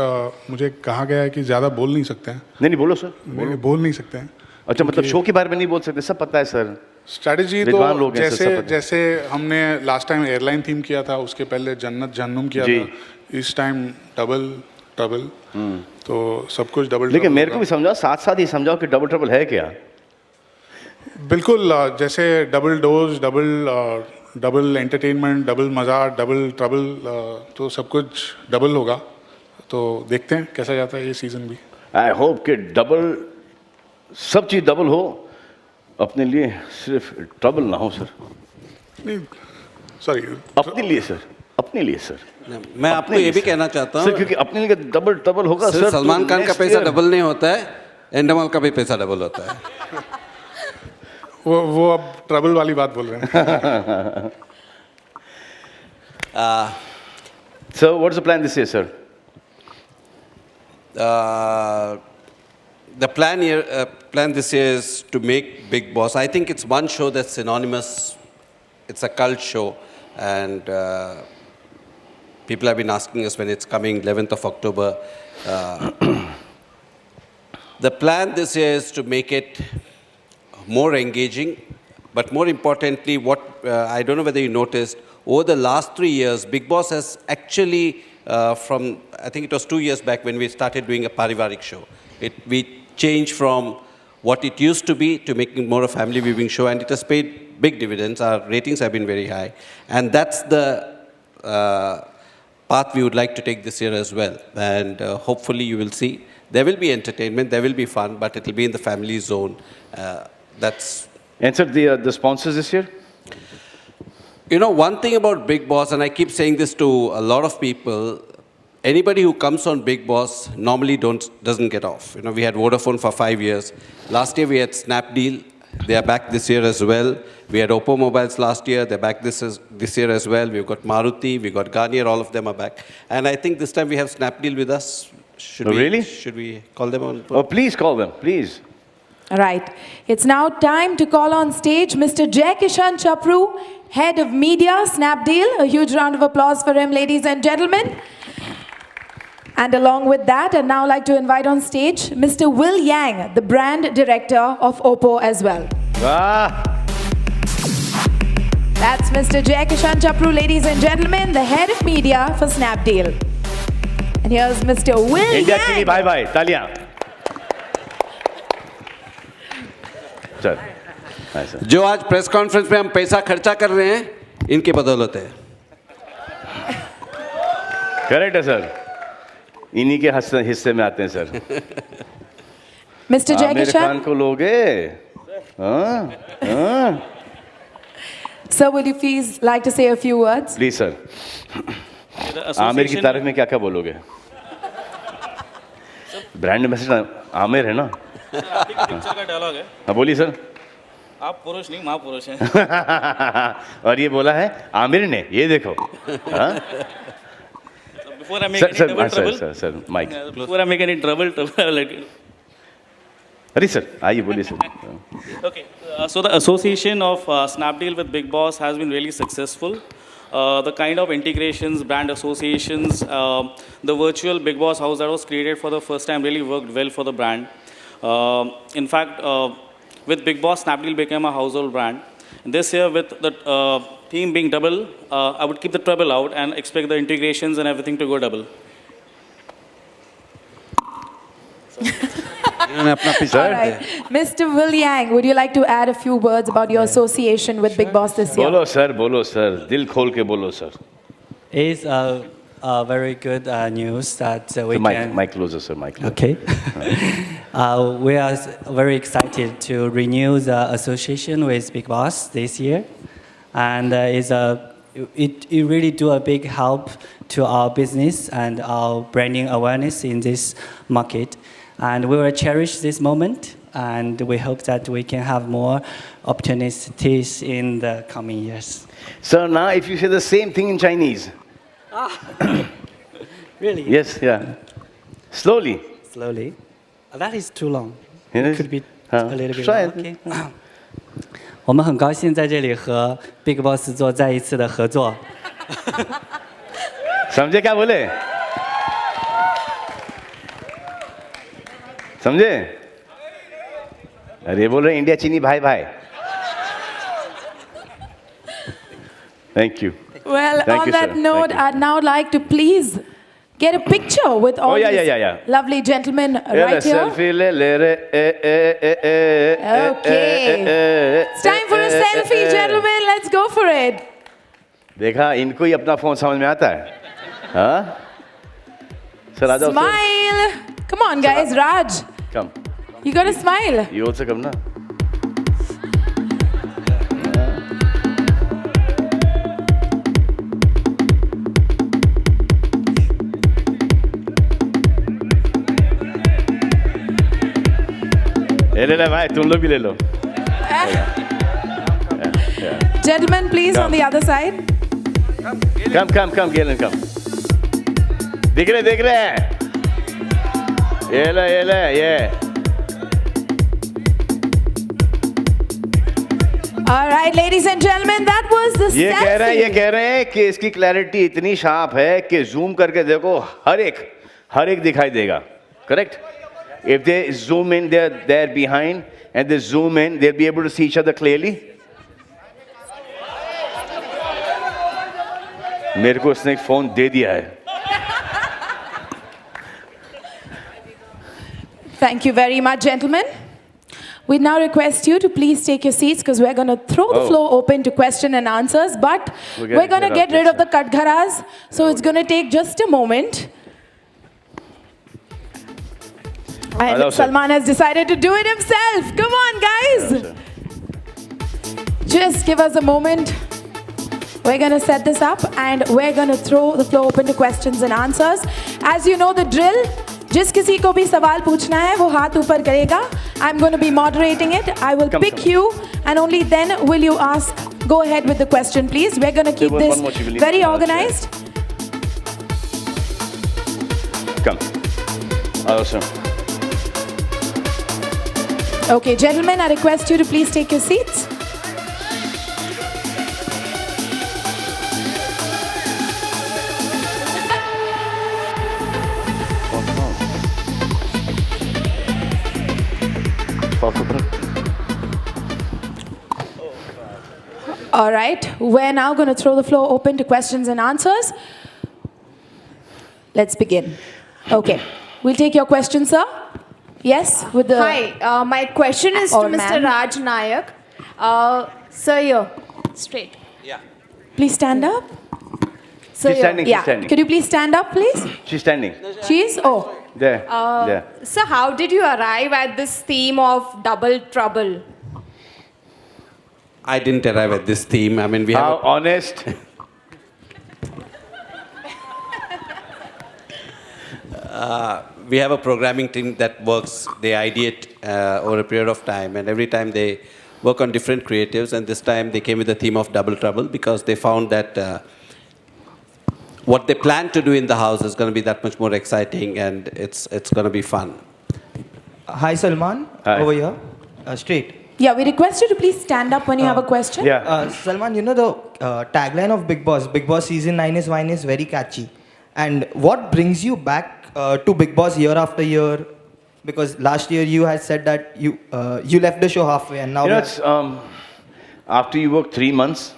मुझे कहा गया है कि ज़्यादा बोल नहीं सकते हैं। नहीं बोलो सर, बोल नहीं सकते हैं। अच्छा, मतलब शो के बारे में नहीं बोल सकते, सब पता है सर। स्ट्रैटेजी तो जैसे हमने लास्ट टाइम एयरलाइन थीम किया था, उसके पहले जन्नत जहन्नुम किया था, इस टाइम डबल ट्रबल, तो सब कुछ डबल। लेकिन मेरे को भी समझाओ, साथ ही समझाओ कि डबल ट्रबल है क्या? बिल्कुल, जैसे double dose, double entertainment, double मज़ा, डबल ट्रबल, तो सब कुछ डबल होगा। तो देखते हैं कैसा जाता है ये सीज़न भी। आई होप कि डबल, सब चीज़ डबल हो, अपने लिए सिर्फ ट्रबल ना हो सर। नहीं सॉरी, अपने लिए सर, अपने लिए सर। मैं आपको ये भी कहना चाहता हूँ सर, क्योंकि अपने लिए डबल ट्रबल होगा सर। सलमान खान का पैसा डबल नहीं होता है, एंडमाल का भी पैसा डबल होता है। वो अब ट्रबल वाली बात बोल रहे हैं। So what's the plan this year, sir? The plan this year is to make Big Boss. I think it's one show that's synonymous. It's a cult show, and people have been asking us when it's coming, 11th of October. The plan this year is to make it more engaging, but more importantly, I don't know whether you noticed, over the last 3 years, Big Boss has actually, from I think it was 2 years back when we started doing a Parivarik show, we changed from what it used to be to making more a family viewing show, and it has paid big dividends. Our ratings have been very high, and that's the path we would like to take this year as well. And hopefully you will see there will be entertainment, there will be fun, but it will be in the family zone. That's answer the sponsors this year. You know, one thing about Big Boss, and I keep saying this to a lot of people, anybody who comes on Big Boss normally doesn't get off. You know, we had Vodafone for 5 years. Last year we had Snapdeal. They are back this year as well. We had Oppo Mobiles last year. They're back this year as well. We've got Maruti. We've got Garnier. All of them are back. And I think this time we have Snapdeal with us. Should we call them on? Oh, please call them, please. All right. It's now time to call on stage Mr. Jai Kishan Chapru, Head of Media, Snapdeal. A huge round of applause for him, ladies and gentlemen. And along with that, I'd now like to invite on stage Mr. Will Yang, the brand director of Oppo as well. That's Mr. Jai Kishan Chapru, ladies and gentlemen, the Head of Media for Snapdeal. And here's Mr. Will India Yang. Chini, bye bye. Talia. Sir. Hi, sir. जो आज press conference में हम पैसा खर्चा कर रहे हैं, इनकी बदौलत है। करेक्ट है सर, इन्हीं के हिस्से में आते हैं सर। Mr. Jai मेरे Kishan. कान को लोगे? Sir, would you please like to say a few words? Please sir. Aamir की तारीफ में क्या क्या बोलोगे? ब्रांड मैसेज आमिर है ना? पिक्चर का डायलॉग है। हाँ बोलिए सर। आप पुरुष नहीं महापुरुष हैं। और ये बोला है आमिर ने, ये देखो। Before I make any trouble, sir mike. Before I make any trouble, अरे सर आइए बोलिए sir. Okay, so the association of Snapdeal with Big Boss has been really successful. The kind of integrations, brand associations, the virtual Big Boss house that was created for the first time really worked well for the brand. In fact, with Big Boss, Snapdeal became a household brand. This year, with the theme being double, I would keep the treble out and expect the integrations and everything to go double. All right. Mr. Will Yang, would you like to add a few words about your association with Big Boss this year? बोलो sir, दिल खोल के बोलो sir. It's a very good news that we can... Mic closer, sir, mic closer. Okay. We are very excited to renew the association with Big Boss this year. And it really do a big help to our business and our branding awareness in this market. And we will cherish this moment, and we hope that we can have more opportunities in the coming years. Sir, now if you say the same thing in Chinese. Really? Yes, yeah. Slowly. Slowly. That is too long. It could be a little bit try long. Okay. 我们很高兴在这里和 Big Boss 做再一次的合作。 समझे क्या बोले? समझे? अरे बोल रहे India चीनी भाई भाई। Thank you. Well, Thank on you, that sir. note, Thank you. I'd now like to please get a picture with all these lovely gentlemen right here. Selfie le re. Okay. It's time for a selfie, gentlemen. Let's go for it. देखा इनको ही अपना phone समझ में आता है, हाँ? Sir आ जाओ Smile. Come on, guys. Raj, come you gotta smile. ये also कम ना ले भाई तुम लोग भी ले लो Gentlemen, please, on the other side. कम गेलन कम देख रहे ये ले ये All right, ladies and gentlemen, that was the ये selfie. कह रहे हैं कि इसकी क्लैरिटी इतनी शार्प है कि जूम करके देखो हर एक दिखाई देगा correct if they zoom in they're behind and they zoom in they'll be able to see each other clearly मेरे को उसने एक फोन दे दिया है Thank you very much, gentlemen. We now request you to please take your seats because we're going to throw the floor open to question and answers, but we're going to get rid of the katgharas, so it's going to take just a moment. And Salman has decided to do it himself. Come on, guys. Just give us a moment. We're going to set this up and we're going to throw the floor open to questions and answers. As you know the drill, जिस किसी को भी सवाल पूछना है वो हाथ ऊपर करेगा. I'm going to be moderating it. I will pick you and only then will you ask. Go ahead with the question, please. We're going to keep this very organized. Come. Awesome. Okay, gentlemen, I request you to please take your seats. All right, we're now going to throw the floor open to questions and answers. Let's begin. Okay, we'll take your question, sir. Yes, with the... Hi, my question is to Or Mr. ma'am. Raj Nayak. Sir, here, straight. Please stand up. Sir, She's standing, Yeah, she's standing. could you please stand up, please? She's standing. She is? Oh. There. There. Sir, how did you arrive at this theme of double trouble? I didn't arrive at this theme. I mean, we have. How honest. We have a programming team that works. They ideate over a period of time, and every time they work on different creatives. And this time they came with the theme of double trouble because they found that what they plan to do in the house is going to be that much more exciting, and it's going to be fun. Hi, Salman. Hi. Over here. Straight. Yeah, we request you to please stand up when you have a question. Salman, you know the tagline of Big Boss Season 9 is Wine is very catchy. And what brings you back to Big Boss year after year? Because last year you had said that you left the show halfway and now... You know, it's, after you work 3 months,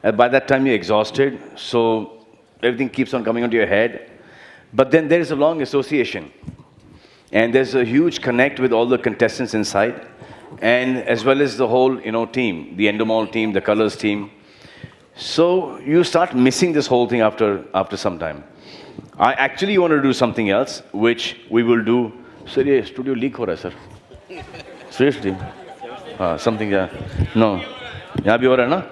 by that time you're exhausted, so everything keeps on coming onto your head. But then there is a long association. And there's a huge connect with all the contestants inside. And as well as the whole, team, the Endemol team, the Colors team. So you start missing this whole thing after some time. I actually want to do something else, which we will do. Sir, ये studio leak हो रहा है, sir. Seriously? Something, yeah. No. यहाँ भी हो रहा है ना?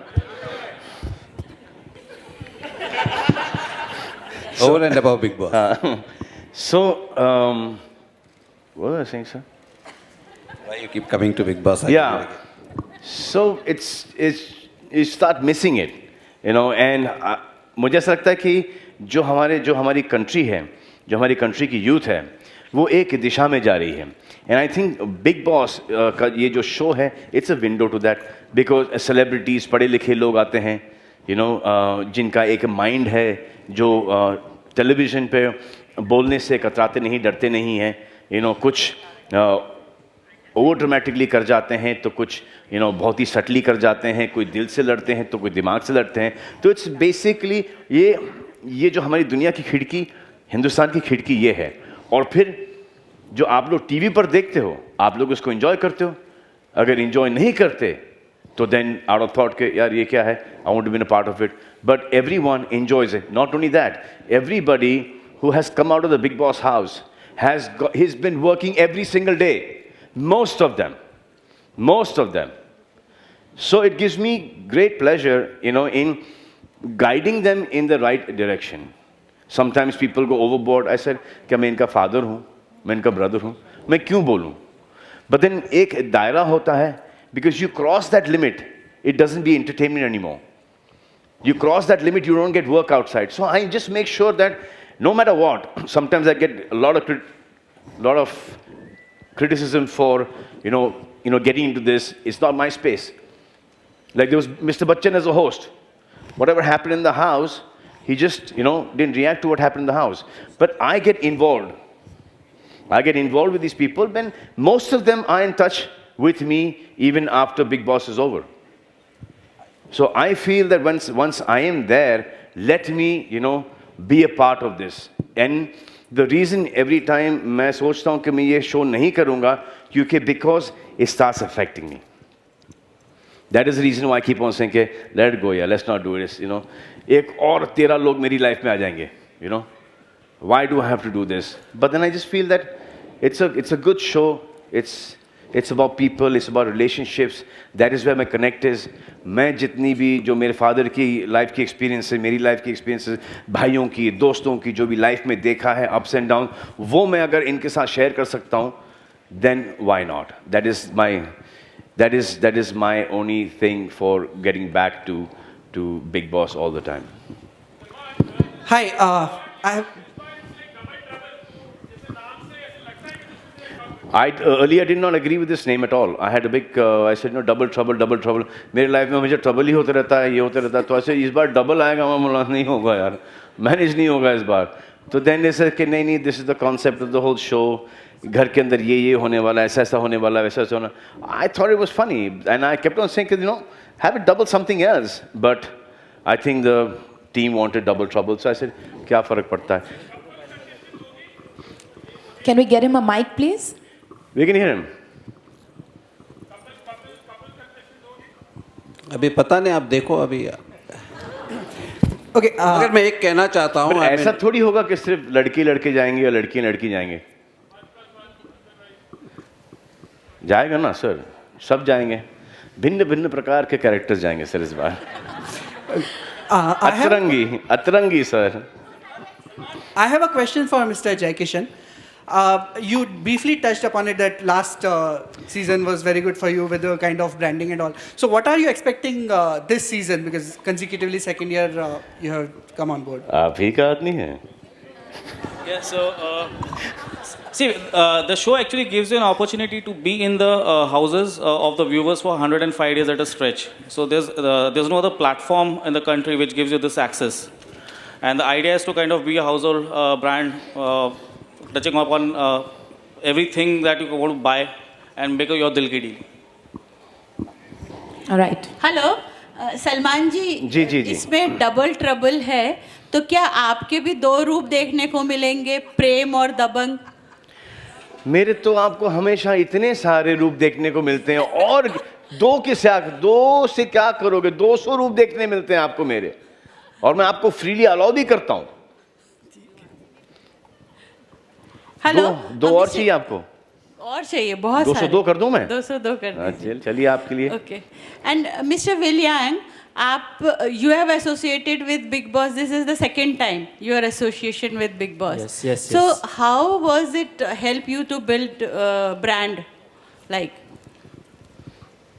Over and above Big Boss. What was I saying, sir? Why you keep coming to Big Boss? Yeah. So you start missing it, and मुझे ऐसा लगता है कि जो हमारी कंट्री है, जो हमारी कंट्री की यूथ है, वो एक दिशा में जा रही है. And I think Big Boss का ये जो शो है, it's a window to that because celebrities, पढ़े लिखे लोग आते हैं, जिनका एक माइंड है, जो टेलीविज़न पे बोलने से कतराते नहीं, डरते नहीं हैं, कुछ ओवर ड्रामेटिकली कर जाते हैं, तो कुछ बहुत ही सटली कर जाते हैं, कोई दिल से लड़ते हैं तो कोई दिमाग से लड़ते हैं. तो इट्स बेसिकली ये जो हमारी दुनिया की खिड़की, हिंदुस्तान की खिड़की ये है. और फिर जो आप लोग टीवी पर देखते हो, आप लोग उसको एंजॉय करते हो. अगर एंजॉय नहीं करते तो देन आउट ऑफ थॉट के यार ये क्या है, I want to be a part of it. But everyone enjoys it. Not only that, everybody who has come out of the Big Boss house he's been working every single day. Most of them. So it gives me great pleasure, in guiding them in the right direction. Sometimes people go overboard. I said, क्या मैं इनका father हूँ, मैं इनका brother हूँ, मैं क्यों बोलूँ? But then एक दायरा होता है, because you cross that limit, it doesn't be entertainment anymore. You cross that limit, you don't get work outside. So I just make sure that no matter what, sometimes I get a lot of criticism for, getting into this. It's not my space. Like there was Mr. Bachchan as a host. Whatever happened in the house, he just, didn't react to what happened in the house. But I get involved. With these people, when most of them are in touch with me even after Big Boss is over. So I feel that once I am there, let me, be a part of this. And the reason every time मैं सोचता हूँ कि मैं ये show नहीं करूँगा, क्योंकि because it starts affecting me. That is the reason why I keep on saying, let it go, let's not do this, एक और 13 लोग मेरी life में आ जाएंगे, Why do I have to do this? But then I just feel that it's a good show. It's about people, it's about relationships. That is where my connect is. मैं जितनी भी जो मेरे फादर की life की experience है, मेरी life की एक्सपीरियंस है, भाइयों की, दोस्तों की, जो भी लाइफ में देखा है, अप्स एंड डाउन, वो मैं अगर इनके साथ शेयर कर सकता हूँ, then why not? That is my only thing for getting back to Big Boss all the time. Hi, I earlier did not agree with this name at all. I had a big, I said, double trouble. मेरे life में मुझे trouble ही होता रहता है, ये होता रहता है. तो ऐसे इस बार डबल आएगा, मैं बोला नहीं होगा यार, मैनेज नहीं होगा इस बार. तो then they said कि नहीं, this is the concept of the whole show. घर के अंदर ये होने वाला है, ऐसा होने वाला है, वैसा होना. I thought it was funny, and I kept on saying, have it double something else. But I think the team wanted double trouble, so I said, क्या फर्क पड़ता है? Can we get him a mic, please? We can hear him. अभी पता नहीं, आप देखो अभी. Okay, अगर मैं एक कहना चाहता हूँ, ऐसा थोड़ी होगा कि सिर्फ लड़के जाएंगे या लड़की जाएंगे. जाएगा ना सर, सब जाएंगे. भिन्न प्रकार के कैरेक्टर्स जाएंगे सर इस बार. अतरंगी sir. I have a question for Mr. Jai Kishan. You briefly touched upon it that last season was very good for you with the kind of branding and all. So what are you expecting this season? Because consecutively second year you have come on board. आप ही का आदमी है. Yeah, so see, the show actually gives you an opportunity to be in the houses of the viewers for 105 days at a stretch. So there's no other platform in the country which gives you this access. And the idea is to kind of be a household brand, touching upon everything that you want to buy and make your dil ki deal. All right. Hello Salman ji, जी. इसमें double trouble है, तो क्या आपके भी दो रूप देखने को मिलेंगे, प्रेम और दबंग? मेरे तो आपको हमेशा इतने सारे रूप देखने को मिलते हैं, और दो से क्या करोगे? 200 रूप देखने मिलते हैं आपको मेरे, और मैं आपको फ्रीली अलाउ भी करता हूँ. हेलो, दो और चाहिए आपको? और चाहिए बहुत सारे. 202 कर दूं मैं? 202 कर दीजिए. चलिए आपके लिए. ओके. एंड मिस्टर विलियम, आप you have associated with Big Boss. This is the second time your association with Big Boss. Yes. So how was it help you to build brand like?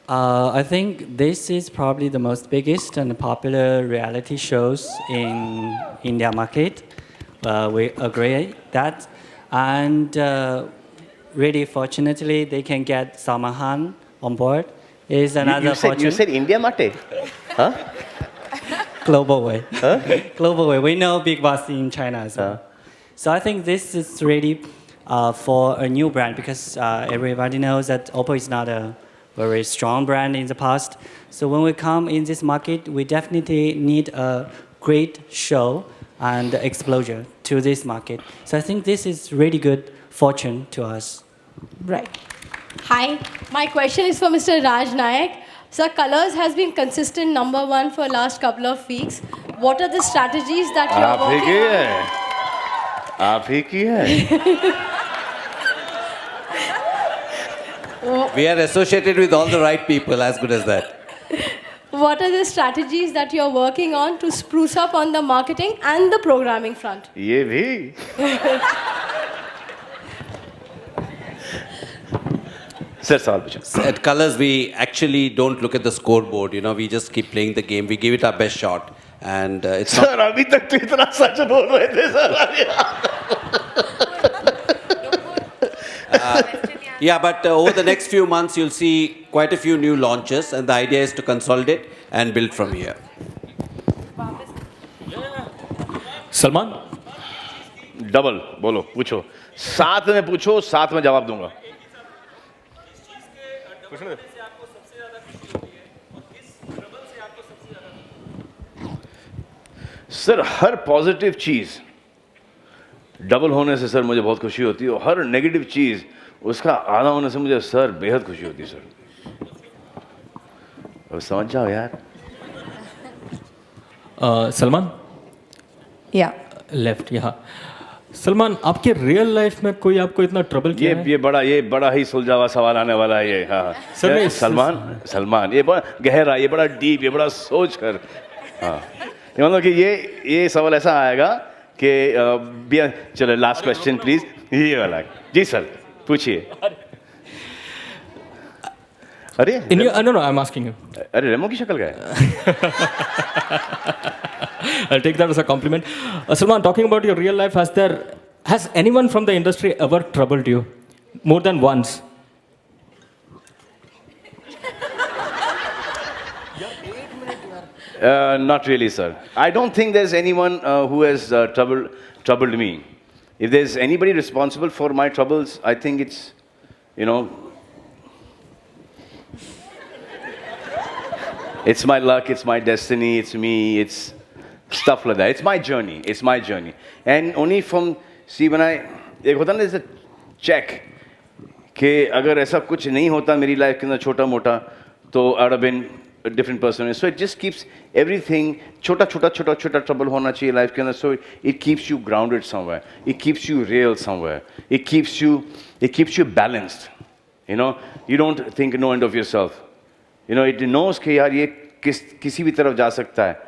I think this is probably the most biggest and popular reality shows in India market. We agree that, and really fortunately they can get Salman Khan on board. Is another fortune. You said India Mate? Huh? Global way. Huh? Global way. We know Big Boss in China as well. So I think this is really for a new brand, because everybody knows that Oppo is not a very strong brand in the past. So when we come in this market, we definitely need a great show and exposure to this market. So I think this is really good fortune to us. Right. Hi, my question is for Mr. Raj Nayak. Sir, Colors has been consistent #1 for last couple of weeks. What are the strategies that you are working on? आप ही की है. We are associated with all the right people, as good as that. What are the strategies that you're working on to spruce up on the marketing and the programming front? ये भी. Sir, सवाल पूछो. At Colors, we actually don't look at the scoreboard. You know, we just keep playing the game. We give it our best shot, and it's not. Sir, अभी तक तो इतना सच बोल रहे थे sir. Yeah, but over the next few months, you'll see quite a few new launches, and the idea is to consolidate and build from here. Salman, double बोलो, पूछो. साथ में पूछो, साथ में जवाब दूंगा. सर, हर पॉजिटिव चीज डबल होने से सर मुझे बहुत खुशी होती है, और हर नेगेटिव चीज उसका आधा होने से मुझे सर बेहद खुशी होती है सर. अब समझ जाओ यार. सलमान, या लेफ्ट यहाँ. सलमान, आपके रियल लाइफ में कोई आपको इतना ट्रबल किया है? ये बड़ा ही सुलझा हुआ सवाल आने वाला है ये. हाँ सर, सलमान ये बड़ा गहरा, ये बड़ा डीप, ये बड़ा सोच कर. हाँ, ये मतलब कि ये सवाल ऐसा आएगा कि चलो लास्ट क्वेश्चन प्लीज. ये वाला. जी सर, पूछिए. अरे no, I am asking you. अरे रेमो की शक्ल का है. I'll take that as a compliment. Salman, talking about your real life, has anyone from the industry ever troubled you more than once? Not really, sir. I don't think there's anyone who has troubled me. If there's anybody responsible for my troubles, I think it's, it's my luck, it's my destiny, it's me, it's stuff like that. It's my journey. It's my journey. And only from, see, when एक होता ना जैसे check कि अगर ऐसा कुछ नहीं होता मेरी लाइफ के अंदर छोटा मोटा, तो I would have been a different person. So it just keeps everything छोटा trouble होना चाहिए लाइफ के अंदर. So it keeps you grounded somewhere. It keeps you real somewhere. It keeps you balanced. You don't think no end of yourself. It knows कि यार ये किसी भी तरफ जा सकता है.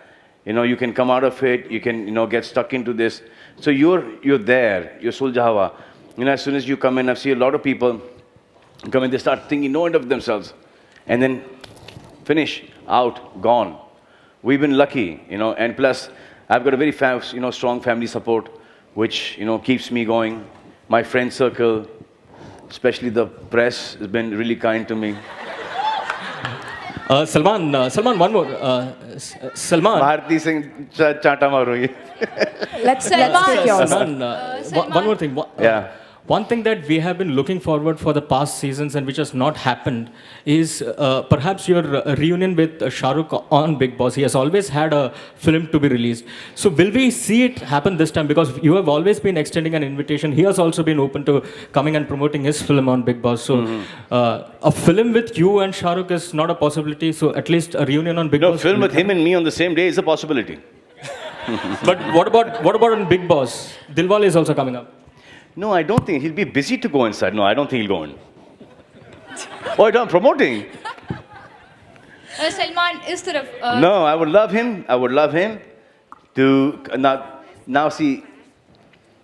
You can come out of it, you can, get stuck into this. So you're there, you're Suljawa. As soon as you come in, I've seen a lot of people come in, they start thinking no end of themselves. And then finish, out, gone. We've been lucky, and plus, I've got a very strong family support, which, keeps me going. My friend circle, especially the press, has been really kind to me. Salman, one more. Salman. Bharti Singh chata maru. Let's take yours. Salman, one more thing. Yeah. One thing that we have been looking forward for the past seasons and which has not happened is perhaps your reunion with Shah Rukh on Big Boss. He has always had a film to be released. So will we see it happen this time? Because you have always been extending an invitation. He has also been open to coming and promoting his film on Big Boss. So a film with you and Shah Rukh is not a possibility. So at least a reunion on Big Boss. No, film with him and me on the same day is a possibility. But what about on Big Boss? Dilwale is also coming up. No, I don't think. He'll be busy to go inside. No, I don't think he'll go in. Oh, I'm promoting. Salman, is taraf. No, I would love him. I would love him to now see.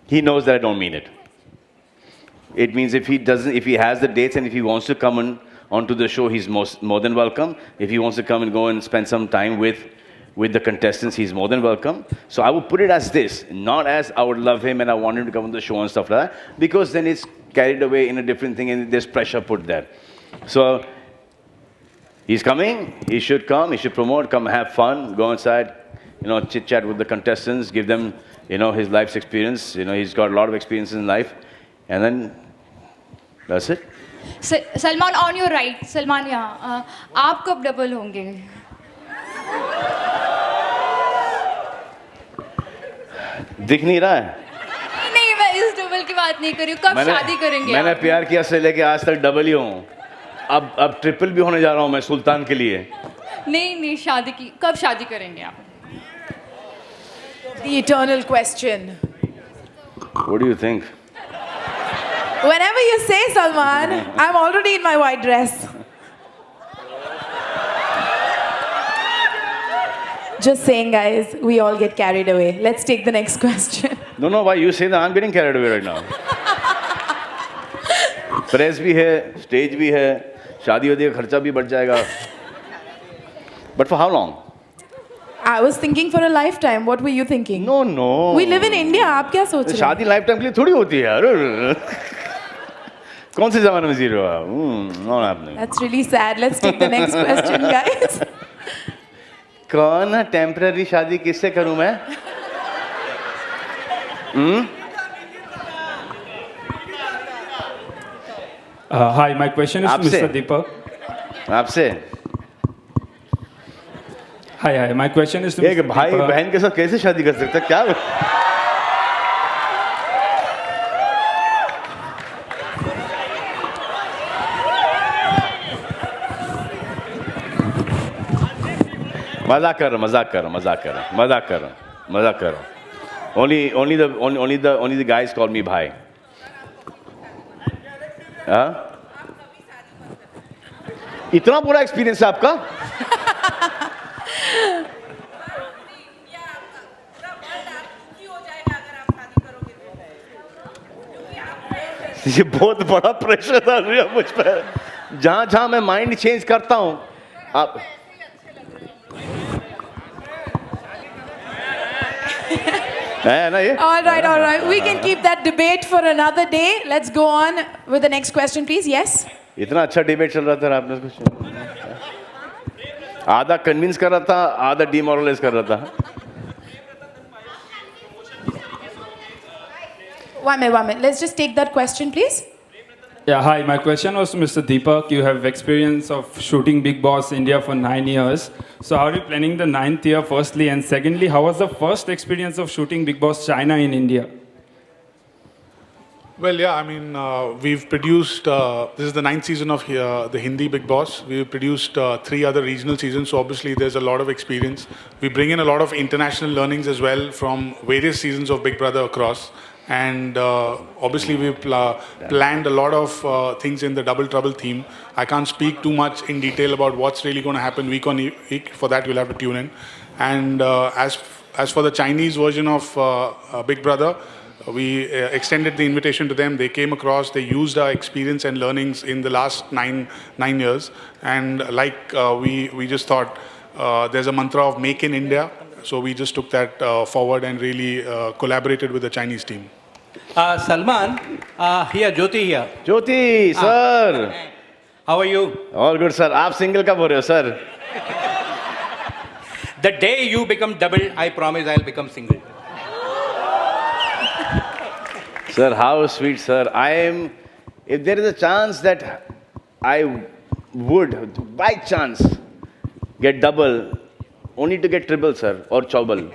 He knows that I don't mean it. It means if he has the dates and if he wants to come onto the show, he's more than welcome. If he wants to come and go and spend some time with the contestants, he's more than welcome. So I would put it as this, not as I would love him and I want him to come on the show and stuff like that, because then it's carried away in a different thing and there's pressure put there. So he's coming, he should come, he should promote, come have fun, go inside, chit chat with the contestants, give them, his life's experience. He's got a lot of experience in life, and then that's it. Salman, on your right. Salman, यहाँ आप कब double होंगे? दिख नहीं रहा है? नहीं, मैं इस डबल की बात नहीं कर रही हूँ. कब शादी करेंगे? मैंने प्यार किया से लेके आज तक डबल ही हूँ. अब ट्रिपल भी होने जा रहा हूँ मैं सुल्तान के लिए. नहीं शादी की. कब शादी करेंगे आप? The eternal question. What do you think? Whenever you say Salman, I'm already in my white dress. Just saying, guys, we all get carried away. Let's take the next question. No, why you say that? I'm getting carried away right now. Press भी है, stage भी है, शादी वादी का खर्चा भी बढ़ जाएगा. But for how long? I was thinking for a lifetime. What were you thinking? No. We live in India. आप क्या सोच रहे हैं? शादी लाइफ टाइम के लिए थोड़ी होती है यार. कौन से जमाने में जी रहे हो आप? Not happening. That's really sad. Let's take the next question, guys. कौन टेम्पररी शादी किससे करूं मैं? Hi, my question is to Mr. Deepak. आपसे? Hi, my question is to Mr. एक भाई Deepak. बहन के साथ कैसे शादी कर सकता है? क्या? मजाक कर रहा. Only the guys call me bhai. हाँ? इतना बुरा एक्सपीरियंस है आपका? ये बहुत बड़ा प्रेशर डाल रही है मुझ पर. जहां मैं माइंड चेंज करता हूं आप All right. We can keep that debate for another day. Let's go on with the next question, please. Yes? इतना अच्छा डिबेट चल रहा था आपने कुछ आधा कन्विंस कर रहा था, आधा डिमोरलाइज कर रहा था. One minute. Let's just take that question, please. Yeah, hi. My question was to Mr. Deepak. You have experience of shooting Big Boss India for 9 years. So how are you planning the 9th year, firstly? And secondly, how was the first experience of shooting Big Boss China in India? Well, yeah, I mean, we've produced, this is the 9th season of the Hindi Big Boss. We've produced 3 other regional seasons, so obviously there's a lot of experience. We bring in a lot of international learnings as well from various seasons of Big Brother across. And obviously we've planned a lot of things in the Double Trouble theme. I can't speak too much in detail about what's really going to happen week on week. For that, you'll have to tune in. And as for the Chinese version of Big Brother, we extended the invitation to them. They came across, they used our experience and learnings in the last nine years. And like we just thought, there's a mantra of Make in India. So we just took that forward and really collaborated with the Chinese team. Salman, here, Jyoti here. Jyoti, sir. How are you? All good, sir. आप single कब हो रहे हो, sir? The day you become double, I promise I'll become single. Sir, how sweet, sir. If there is a chance that I would, by chance, get double, only to get triple, sir, or chobal.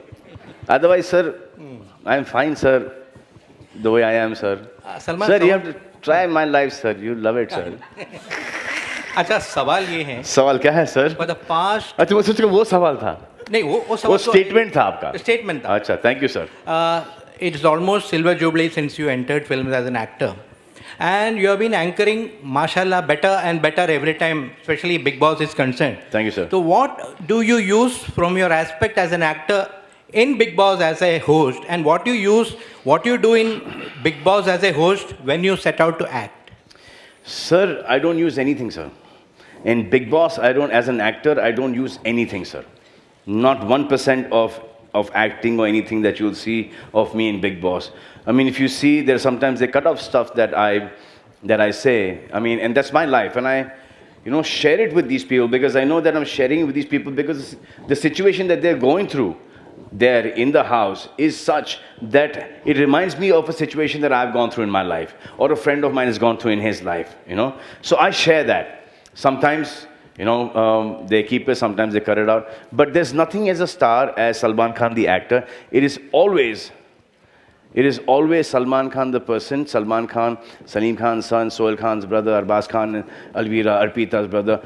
Otherwise, sir, I'm fine, sir, the way I am, sir. Salman, sir, you have to try my life, sir. You love it, sir. अच्छा सवाल ये है सवाल क्या है sir? For the past अच्छा मैं सोच रहा वो सवाल था. नहीं वो सवाल वो स्टेटमेंट था आपका. स्टेटमेंट था. अच्छा, thank you sir. It's almost silver jubilee since you entered films as an actor. And you have been anchoring, mashallah, better and better every time, especially Big Boss is concerned. Thank you, sir. So what do you use from your aspect as an actor in Big Boss as a host, and what you do in Big Boss as a host when you set out to act? Sir, I don't use anything, sir. In Big Boss, as an actor, I don't use anything, sir. Not 1% of acting or anything that you'll see of me in Big Boss. I mean, if you see, there's sometimes they cut off stuff that I say. I mean, and that's my life, and I, share it with these people because I know that I'm sharing it with these people because the situation that they're going through there in the house is such that it reminds me of a situation that I've gone through in my life or a friend of mine has gone through in his life, So I share that. Sometimes, they keep it, sometimes they cut it out. But there's nothing as a star as Salman Khan, the actor. It is always Salman Khan, the person. Salman Khan, Salim Khan's son, Sohail Khan's brother, Arbaz Khan, Alvira, Arpita's brother.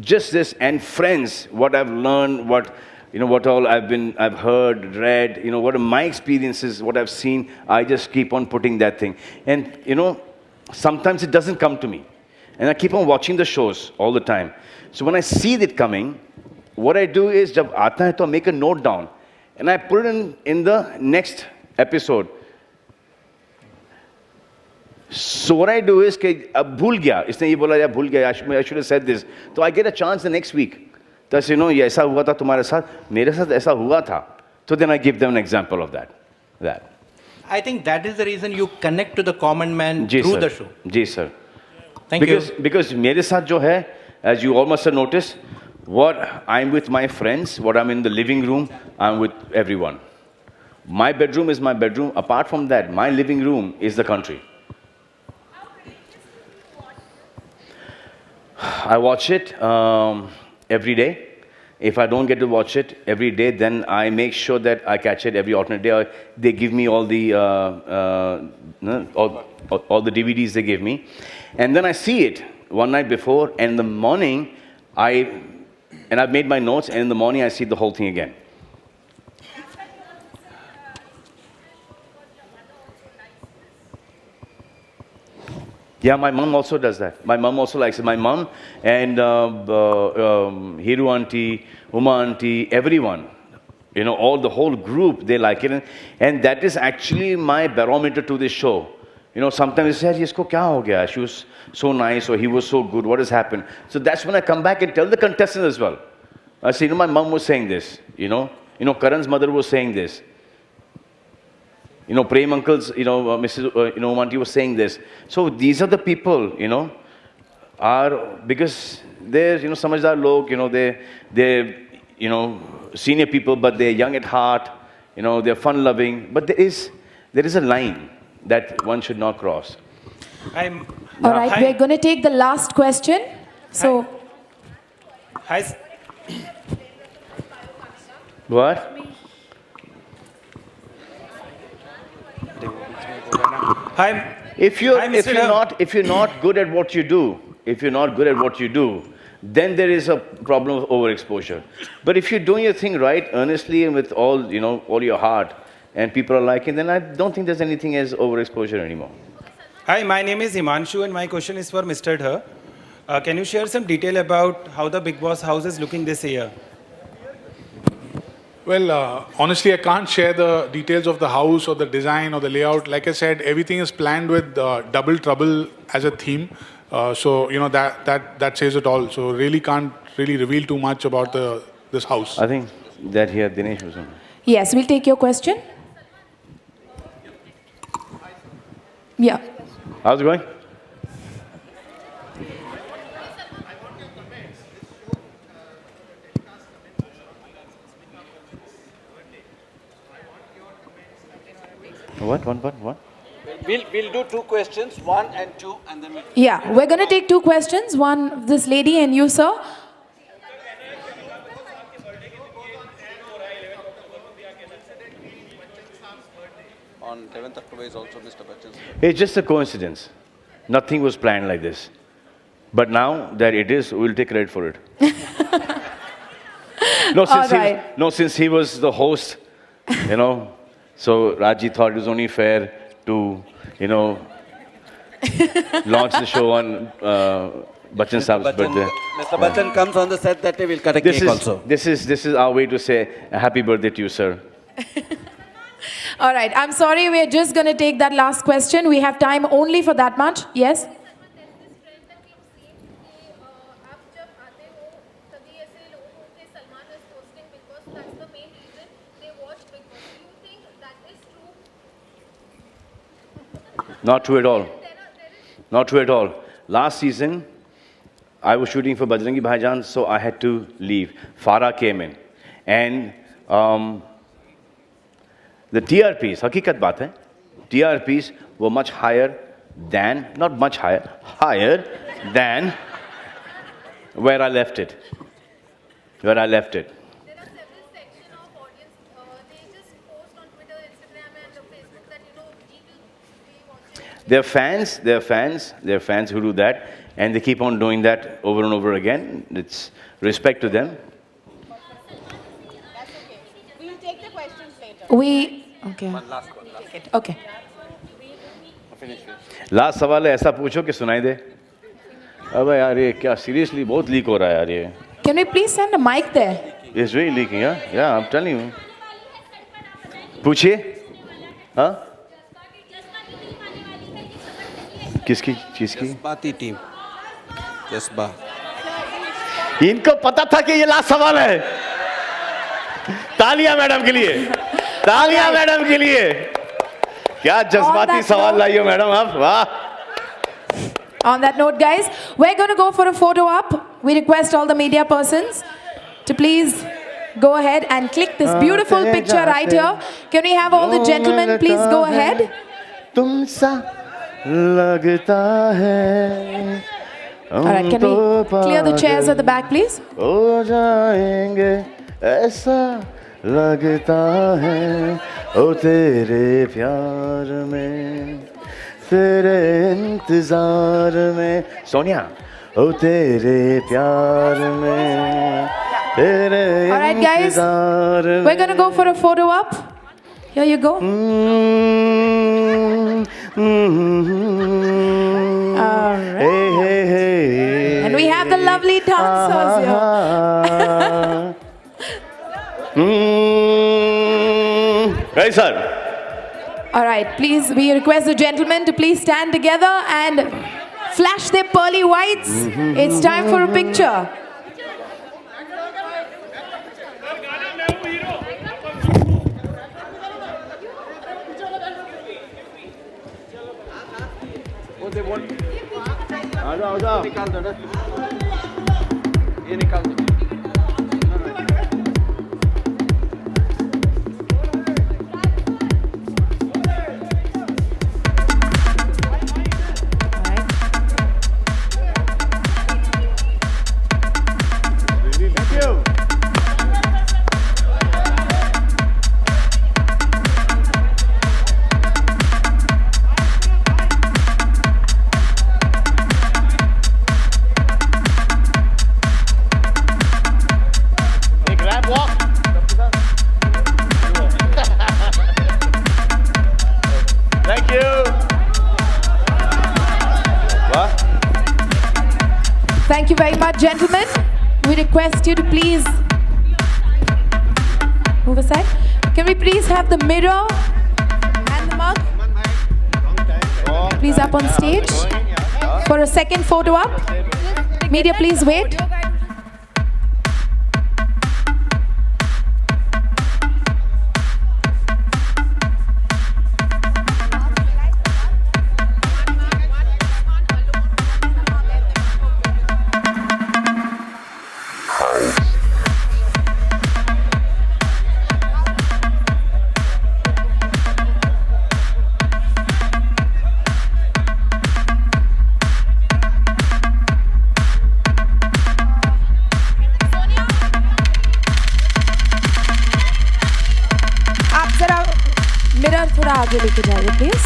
Just this, and friends, what I've learned, what, you know, what all I've heard, read, you know, what are my experiences, what I've seen, I just keep on putting that thing. And, you know, sometimes it doesn't come to me. And I keep on watching the shows all the time. So when I see it coming, what I do is, jab aata hai, to I make a note down. And I put it in the next episode. So what I do is, कि अब भूल गया, इसने ये बोला या भूल गया, I should have said this. So I get a chance the next week. तो you know, ये ऐसा हुआ था तुम्हारे साथ, मेरे साथ ऐसा हुआ था. So then I give them an example of that. I think that is the reason you connect to the common man ji through sir. the show. Ji sir. Thank you. Because मेरे साथ जो है, as you all must have noticed, what I'm with my friends, what I'm in the living room, I'm with everyone. My bedroom is my bedroom. Apart from that, my living room is the country. I watch it every day. If I don't get to watch it every day, then I make sure that I catch it every alternate day. They give me all the DVDs they give me, and then I see it one night before, and in the morning I've made my notes, and in the morning I see the whole thing again. Yeah, my mom also does that. My mom also likes it. My mom and Hiru auntie, Uma auntie, everyone, you know, the whole group, they like it. And that is actually my barometer to this show. You know, sometimes they say, "Isko kya ho gaya? She was so nice, or he was so good. What has happened?" So that's when I come back and tell the contestants as well. I say, you know, my mom was saying this. You know, Karan's mother was saying this. You know, Prem uncles, you know, Mrs. Auntie was saying this. So these are the people, you know, because they're, you know, samajhdar log, you know, they're, you know, senior people, but they're young at heart, you know, they're fun-loving. But there is a line that one should not cross. All right, we're going to take the last question. So, Hi. What? Hi. If you're not good at what you do, then there is a problem of overexposure. But if you're doing your thing right, earnestly and with all, you know, all your heart, and people are liking, then I don't think there's anything as overexposure anymore. Hi, my name is Himanshu, and my question is for Mr. Dhar. Can you share some detail about how the Bigg Boss house is looking this year? Well, honestly, I can't share the details of the house or the design or the layout. Like I said, everything is planned with Double Trouble as a theme. So, you know, that says it all. So really can't really reveal too much about this house. I think that here, Dinesh was on. yes, we'll take your question. Yeah. How's it going? What? We'll do two questions, 1 and 2, and then we'll... Yeah, we're going to take two questions. One, this lady and you, sir. On 11th October is also Mr. Bachchan's birthday. It's just a coincidence. Nothing was planned like this. But now that it is, we'll take credit for it. Since he was the host, you know, so Raji thought it was only fair to, you know, launch the show on Bachchan Saab's birthday. Mr. Bachchan comes on the set that day, we'll cut a cake also. This is our way to say a happy birthday to you, sir. All right, I'm sorry, we're just going to take that last question. We have time only for that much. Yes? Not true at all. Not true at all. Last season, I was shooting for Bajrangi Bhaijaan, so I had to leave. Farah came in. And the TRPs, hakikat baat hai, TRPs were much higher than, not much higher, higher than where I left it. Where I left it. They're fans who do that, and they keep on doing that over and over again. It's respect to them. Okay. Okay. Last सवाल है, ऐसा पूछो कि सुनाई दे। अबे यार ये क्या सीरियसली बहुत लीक हो रहा है यार ये। Can we please send a mic there? It's really leaking, yeah? Yeah, I'm telling you. पूछिए। हाँ? किसकी चीज की? जज्बाती टीम। जज्बा। इनको पता था कि ये लास्ट सवाल है। तालियां मैडम के लिए। तालियां मैडम के लिए। क्या जज्बाती सवाल लाई हो मैडम आप, वाह। On that note, guys, we're going to go for a photo op. We request all the media persons to please go ahead and click this beautiful picture right here. Can we have all the gentlemen please go ahead? तुमसा लगता है। All right, can we clear the chairs at the back, please? हो जाएंगे ऐसा लगता है ओ तेरे प्यार में तेरे इंतजार में सोनिया ओ तेरे प्यार में तेरे All right, guys, इंतजार में we're going to go for a photo op. Here you go. All right. And we have the lovely dancers here. Hey, sir. All right, please, we request the gentlemen to please stand together and flash their pearly whites. It's time for a picture. आ जाओ निकाल दो ना, ये निकाल दो। Thank you very much, gentlemen. We request you to please move aside. Can we please have the mirror and the mug? Please up on stage for a second photo op. Media, please wait. Mirror थोड़ा आगे लेके जाइए please.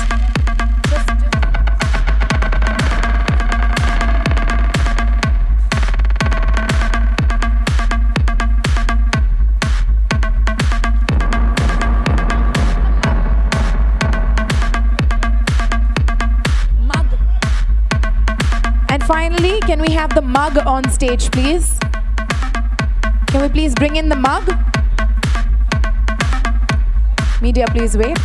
And finally, can we have the mug on stage, please? Can we please bring in the mug? Media, please wait.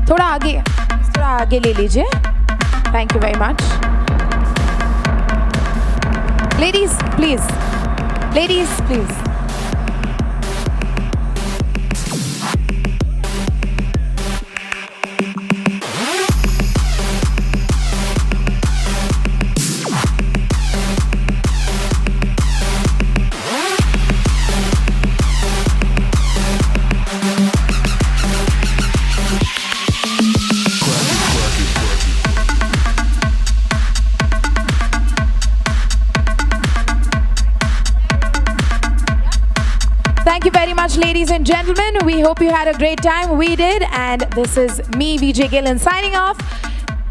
थोड़ा आगे ले लीजिए। Thank you very much. Ladies, please. Ladies, please. Thank you very much, ladies and gentlemen. We hope you had a great time. We did. And this is me, VJ Gillen, signing off.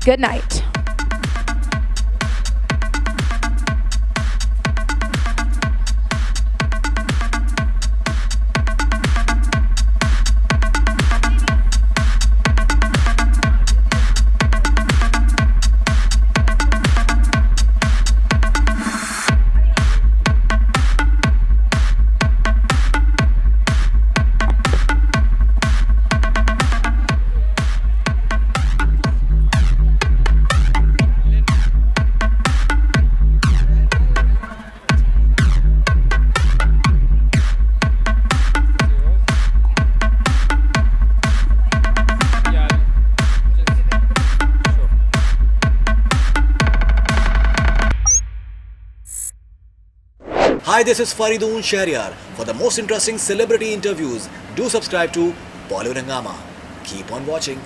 Good night. Hi, this is Faridoon Shahryar. For the most interesting celebrity interviews, do subscribe to Bollywood Hungama. Keep on watching.